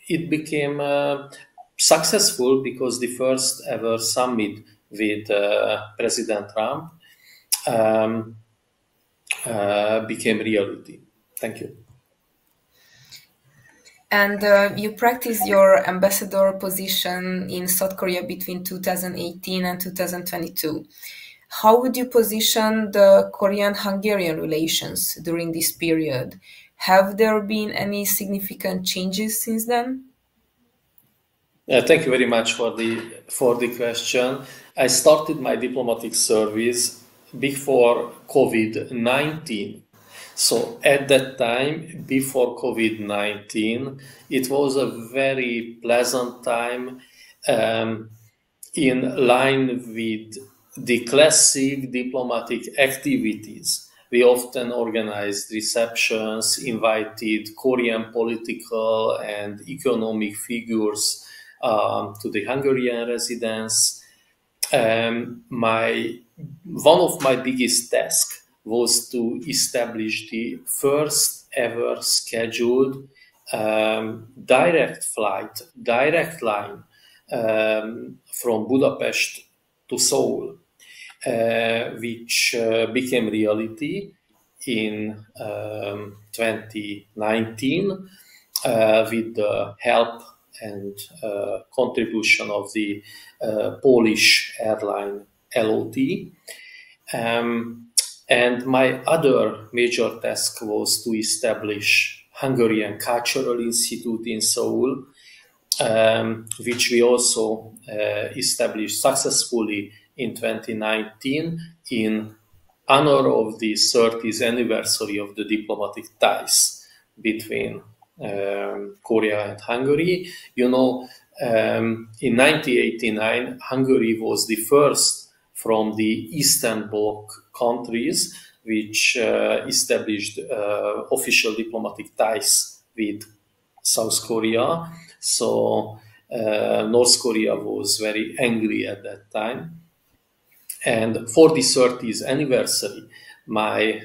it became successful because the first ever summit with President Trump became reality. Thank you. And you practiced your ambassador position in South Korea between 2018 and 2022. How would you position the Korean-Hungarian relations during this period? Have there been any significant changes since then? Thank you very much for the question. I started my diplomatic service before COVID-19. So at that time, before COVID-19, it was a very pleasant time, in line with the classic diplomatic activities. We often organized receptions, invited Korean political and economic figures to the Hungarian residence. One of my biggest tasks was to establish the first ever scheduled direct line from Budapest to Seoul, which became reality in 2019 with the help and contribution of the Polish airline LOT. And my other major task was to establish Hungarian Cultural Institute in Seoul, which we also established successfully in 2019 in honor of the 30th anniversary of the diplomatic ties between Korea and Hungary. You know, in 1989, Hungary was the first from the Eastern Bloc countries which established official diplomatic ties with South Korea. So North Korea was very angry at that time. And for the 30th anniversary, my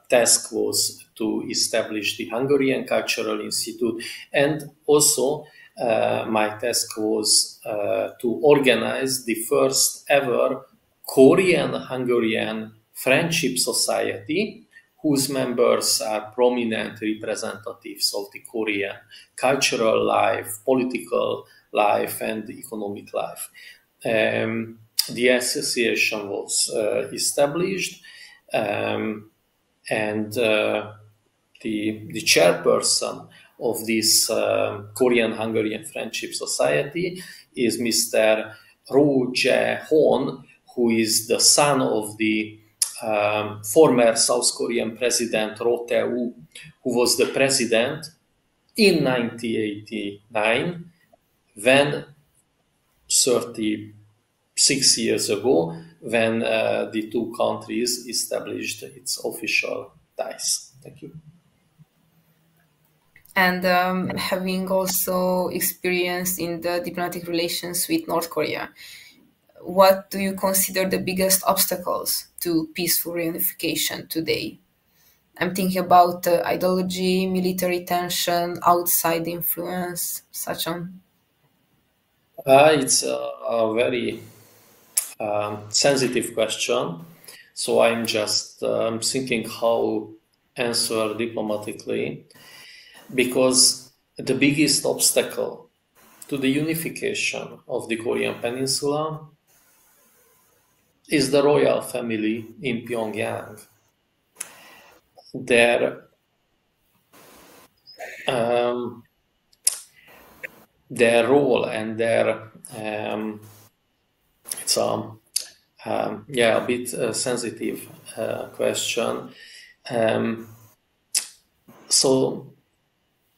task was to establish the Hungarian Cultural Institute, and also my task was to organize the first ever Korean-Hungarian Friendship Society, whose members are prominent representatives of the Korean cultural life, political life, and economic life. The association was established, and the chairperson of this Korean-Hungarian Friendship Society is Mr. Roh Jae-hon, who is the son of the former South Korean president Roh Tae-woo, who was the president in 1989 when 36 years ago, when the two countries established its official ties. Thank you. And having also experience in the diplomatic relations with North Korea, what do you consider the biggest obstacles to peaceful reunification today? I'm thinking about ideology, military tension, outside influence, such on. It's a very sensitive question. So I'm just thinking how answer diplomatically, because the biggest obstacle to the unification of the Korean Peninsula is the royal family in Pyongyang. Their role and their it's a bit sensitive question. So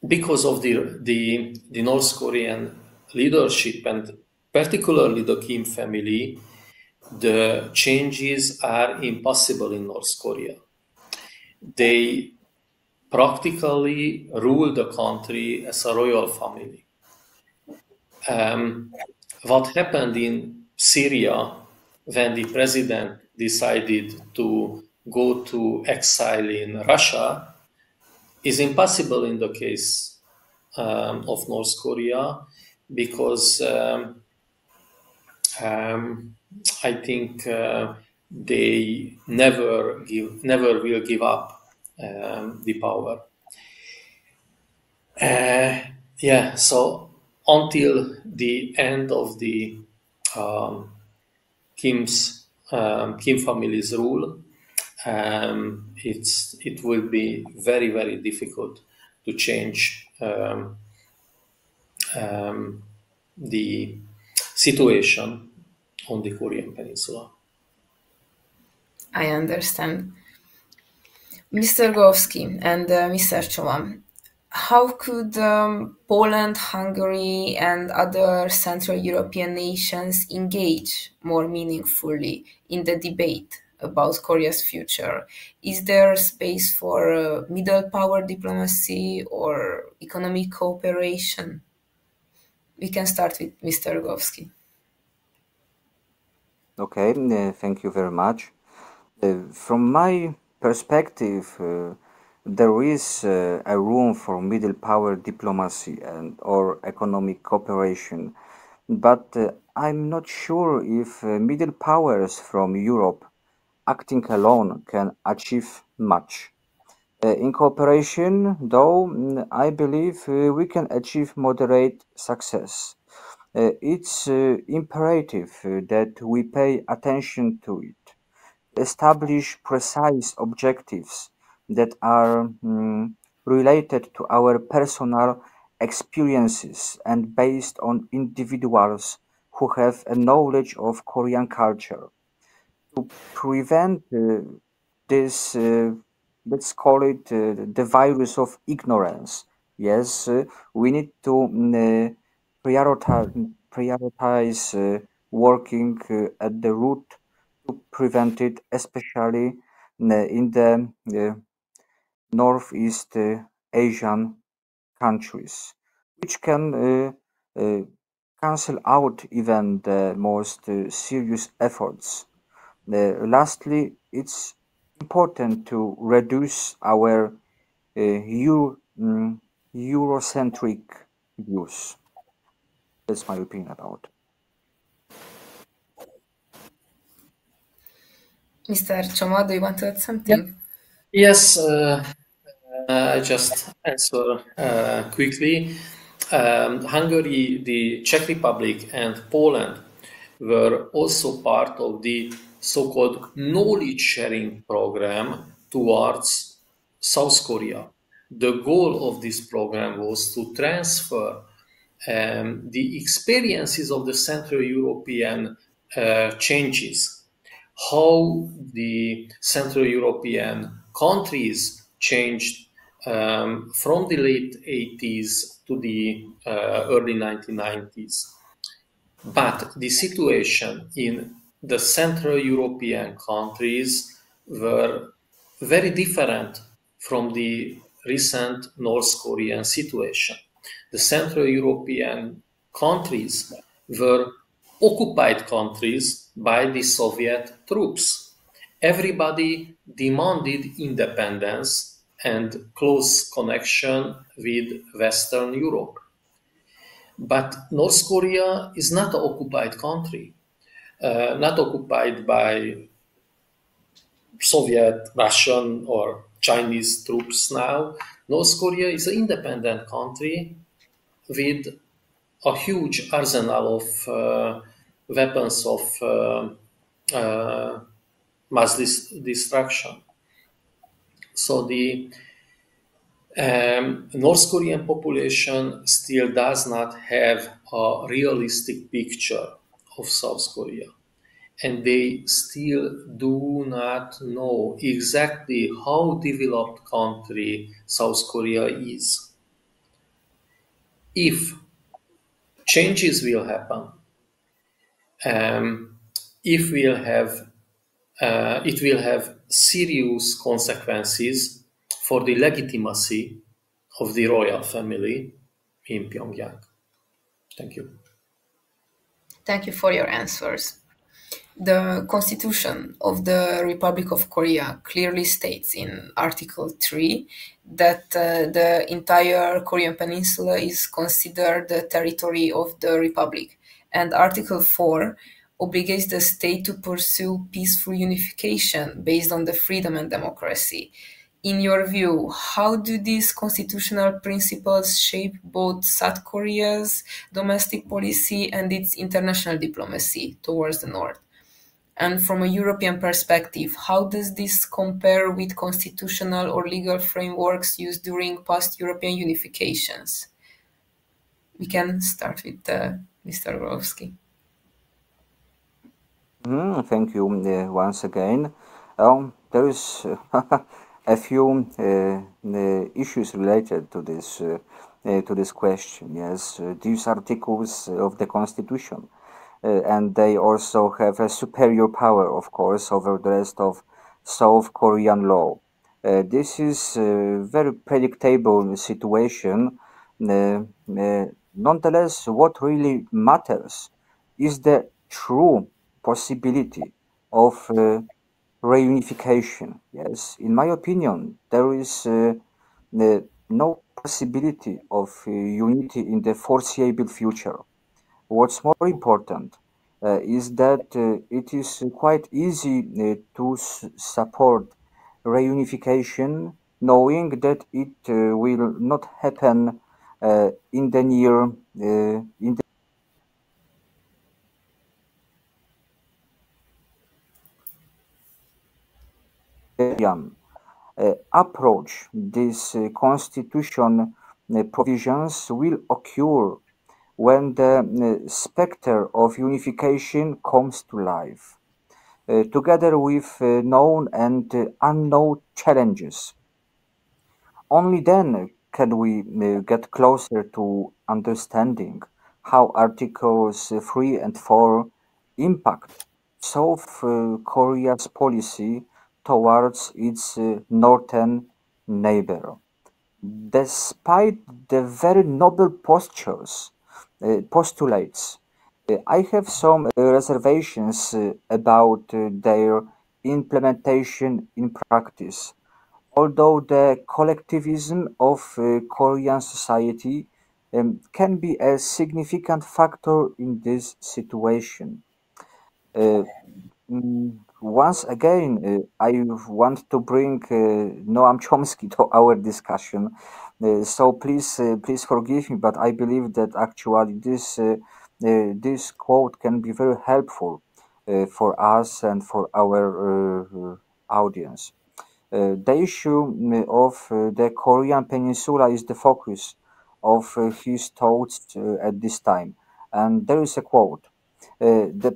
because of the North Korean leadership, and particularly the Kim family, the changes are impossible in North Korea. They practically rule the country as a royal family. What happened in Syria when the president decided to go to exile in Russia is impossible in the case of North Korea because I think they never will give up the power. Yeah, so until the end of the um, Kim family's rule, it will be very difficult to change the situation on the Korean Peninsula. I understand. Mr. Gowski and Mr. Chowan, how could Poland, Hungary, and other Central European nations engage more meaningfully in the debate about Korea's future? Is there space for middle power diplomacy or economic cooperation? We can start with Mr. Gowski. Okay, thank you very much. From my perspective, there is a room for middle power diplomacy and or economic cooperation, but I'm not sure if middle powers from Europe acting alone can achieve much. In cooperation, though, I believe we can achieve moderate success. It's imperative that we pay attention to it, establish precise objectives that are related to our personal experiences and based on individuals who have a knowledge of Korean culture. To prevent this, let's call it the virus of ignorance. Yes, we need to prioritize working at the root to prevent it, especially in the Northeast Asian countries, which can cancel out even the most serious efforts. Lastly, it's important to reduce our Eurocentric views. That's my opinion about. Mr. Choma, do you want to add Yeah. something? Yes, I just answer quickly. Hungary, the Czech Republic, and Poland were also part of the so-called knowledge sharing program towards South Korea. The goal of this program was to transfer the experiences of the Central European changes, how the Central European countries changed from the late 80s to the early 1990s. But the situation in the Central European countries were very different from the recent North Korean situation. The Central European countries were occupied countries by the Soviet troops. Everybody demanded independence and close connection with Western Europe. But North Korea is not an occupied country, not occupied by Soviet, Russian, or Chinese troops now. North Korea is an independent country with a huge arsenal of weapons of mass destruction. So the North Korean population still does not have a realistic picture of South Korea. And they still do not know exactly how developed country South Korea is. If changes will happen, if we'll have it will have serious consequences for the legitimacy of the royal family in Pyongyang. Thank you. Thank you for your answers. The Constitution of the Republic of Korea clearly states in Article 3 that the entire Korean Peninsula is considered the territory of the Republic, and Article 4 obligates the state to pursue peaceful unification based on the freedom and democracy. In your view, how do these constitutional principles shape both South Korea's domestic policy and its international diplomacy towards the North? And from a European perspective, how does this compare with constitutional or legal frameworks used during past European unifications? We can start with Mr. Gorowski. Thank you once again. There is a few issues related to this question. Yes, these articles of the Constitution, and they also have a superior power, of course, over the rest of South Korean law. This is a very predictable situation. Nonetheless, what really matters is the true possibility of reunification. Yes, in my opinion, there is no possibility of unity in the foreseeable future. What's more important is that it is quite easy to support reunification, knowing that it will not happen in the in the approach. These constitution provisions will occur when the specter of unification comes to life, together with known and unknown challenges. Only then can we get closer to understanding how Articles 3 and 4 impact South Korea's policy towards its northern neighbor. Despite the very noble postulates, I have some reservations about their implementation in practice. Although the collectivism of Korean society can be a significant factor in this situation. Uh, Once again, I want to bring Noam Chomsky to our discussion. Please forgive me, but I believe that actually this quote can be very helpful for us and for our audience. The issue of the Korean Peninsula is the focus of his thoughts at this time. And there is a quote: "The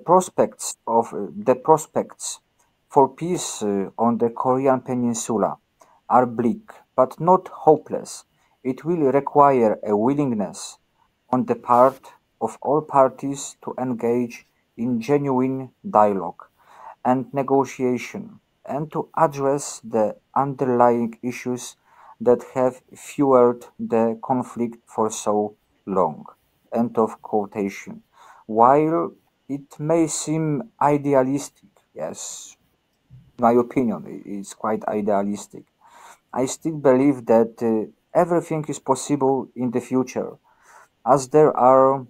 prospects for peace on the Korean Peninsula are bleak, but not hopeless. It will require a willingness on the part of all parties to engage in genuine dialogue and negotiation, and to address the underlying issues that have fueled the conflict for so long." End of quotation. While it may seem idealistic, yes, in my opinion, it's quite idealistic, I still believe that everything is possible in the future, as there are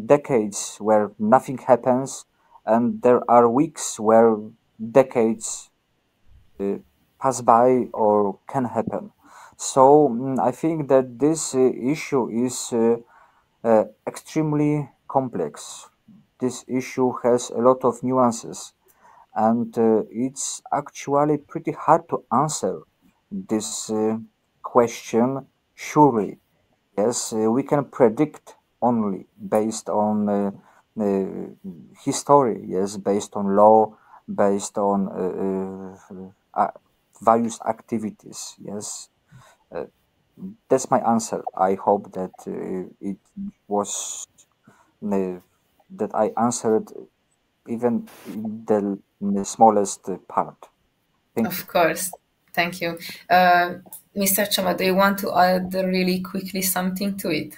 decades where nothing happens, and there are weeks where decades uh, pass by or can happen. So I think that this issue is extremely complex. This issue has a lot of nuances, and it's actually pretty hard to answer this question surely. Yes, we can predict only based on history, yes, based on law, based on various activities, yes. Uh, that's my answer. I hope that it was that I answered even in the smallest part. Thank you. Of course. Thank you. Mr. Chama, do you want to add really quickly something to it?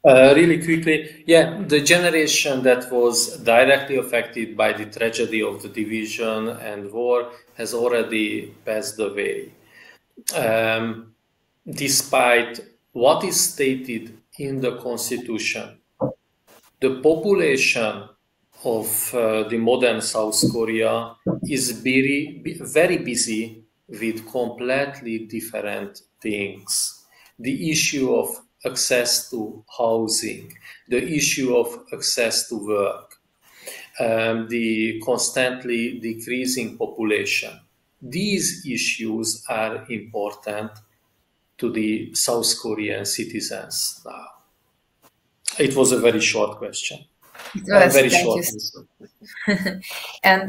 Really quickly, yeah, the generation that was directly affected by the tragedy of the division and war has already passed away. Despite what is stated in the constitution, the population of the modern South Korea is very busy with completely different things. The issue of access to housing, the issue of access to work, the constantly decreasing population. These issues are important to the South Korean citizens now. It was a very short question. Yes, Very thank you. short answer. And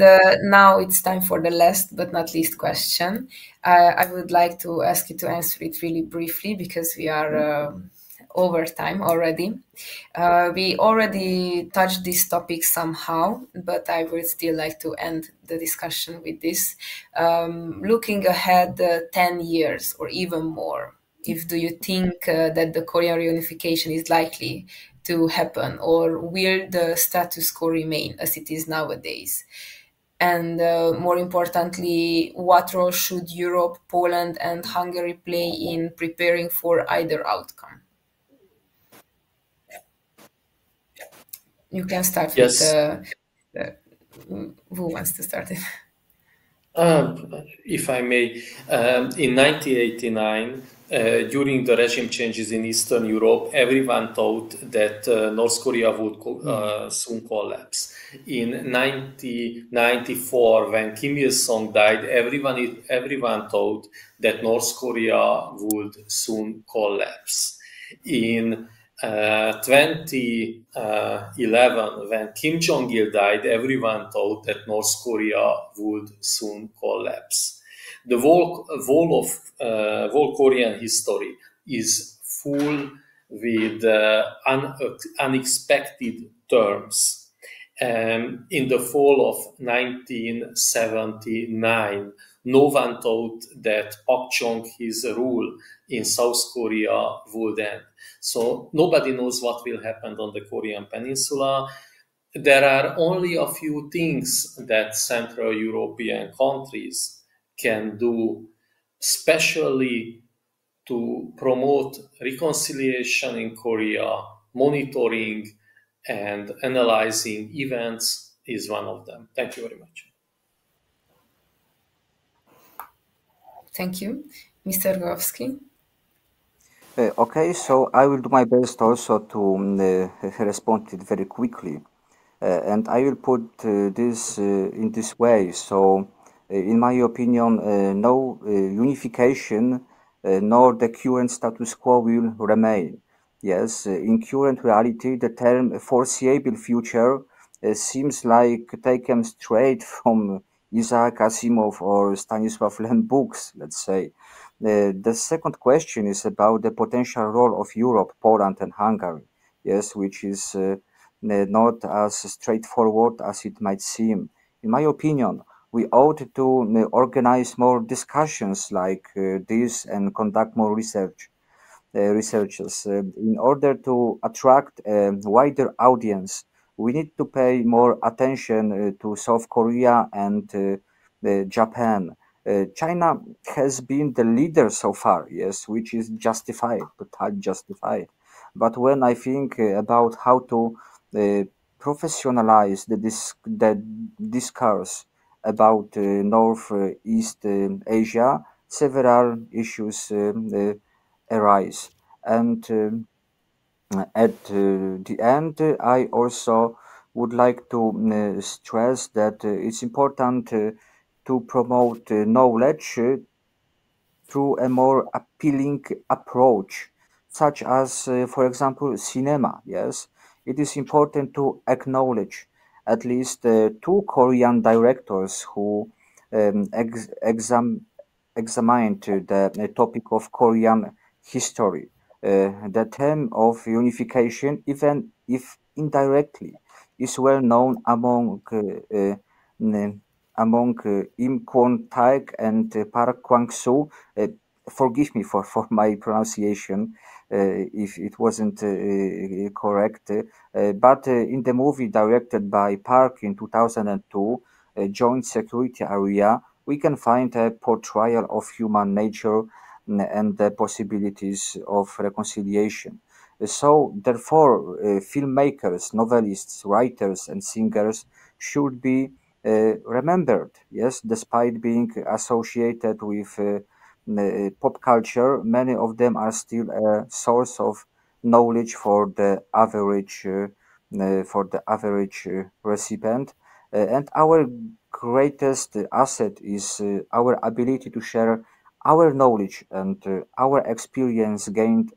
now it's time for the last but not least question. I would like to ask you to answer it really briefly because we are over time already. We already touched this topic somehow, but I would still like to end the discussion with this. Looking ahead 10 years or even more, if do you think that the Korean reunification is likely to happen, or will the status quo remain as it is nowadays? And more importantly, what role should Europe, Poland, and Hungary play in preparing for either outcome? You can start with Yes. who wants to start it? If I may, in 1989, during the regime changes in Eastern Europe, everyone thought that North Korea would soon collapse. In 1994, when Kim Il Sung died, everyone thought that North Korea would soon collapse. In 2011, when Kim Jong il died, everyone thought that North Korea would soon collapse. The whole Korean history is full with unexpected terms. In the fall of 1979, no one thought that Park Chung-hee's rule in South Korea would end. So nobody knows what will happen on the Korean Peninsula. There are only a few things that Central European countries can do, especially to promote reconciliation in Korea. Monitoring and analyzing events is one of them. Thank you very much. Thank you. Mr. Gorowski? Okay, so I will do my best also to respond to it very quickly. And I will put this in this way. So, in my opinion, no unification nor the current status quo will remain. Yes, in current reality, the term foreseeable future seems like taken straight from Isaac Asimov or Stanisław Lem books, let's say. The second question is about the potential role of Europe, Poland, and Hungary. Yes, which is not as straightforward as it might seem. In my opinion, we ought to organize more discussions like this and conduct more researchers. In order to attract a wider audience, we need to pay more attention to South Korea and Japan. China has been the leader so far, yes, which is justified, totally justified. But when I think about how to uh, professionalize the discourse about Northeast Asia, several issues arise. And at the end, I also would like to stress that it's important to promote knowledge through a more appealing approach, such as, for example, cinema. Yes, it is important to acknowledge at least two Korean directors who examined the topic of Korean history, the theme of unification, even if indirectly. is well known among Im Kwon Taek and Park Kwang-soo. Forgive me for my pronunciation if it wasn't correct. But in the movie directed by Park in 2002, Joint Security Area, we can find a portrayal of human nature and the possibilities of reconciliation. So, therefore, filmmakers, novelists, writers, and singers should be remembered. Yes, despite being associated with pop culture, many of them are still a source of knowledge for the average recipient. And our greatest asset is our ability to share our knowledge and our experience gained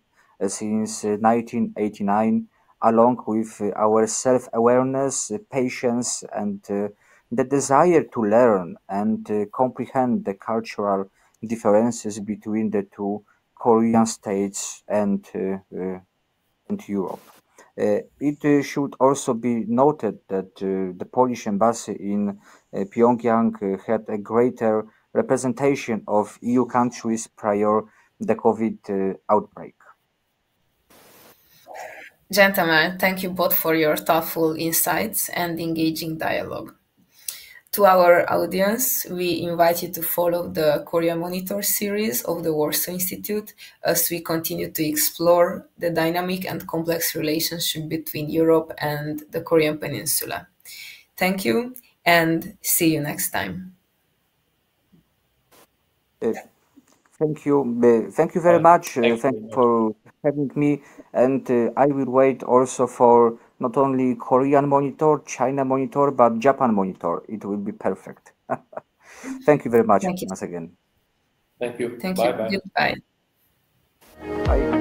since 1989, along with our self-awareness, patience, and the desire to learn and comprehend the cultural differences between the two Korean states and Europe. It should also be noted that the Polish embassy in Pyongyang had a greater representation of EU countries prior the COVID outbreak. Gentlemen, thank you both for your thoughtful insights and engaging dialogue. To our audience, we invite you to follow the Korea Monitor series of the Warsaw Institute as we continue to explore the dynamic and complex relationship between Europe and the Korean Peninsula. Thank you and see you next time. Uh, Thank you. Thank you very Bye. much. Thank you Thank very you much. for having me. And I will wait also for not only Korean monitor, China monitor, but Japan monitor. It will be perfect. Thank you very much Thank you. once again. Thank you. Thank you. Bye bye. Goodbye. Bye.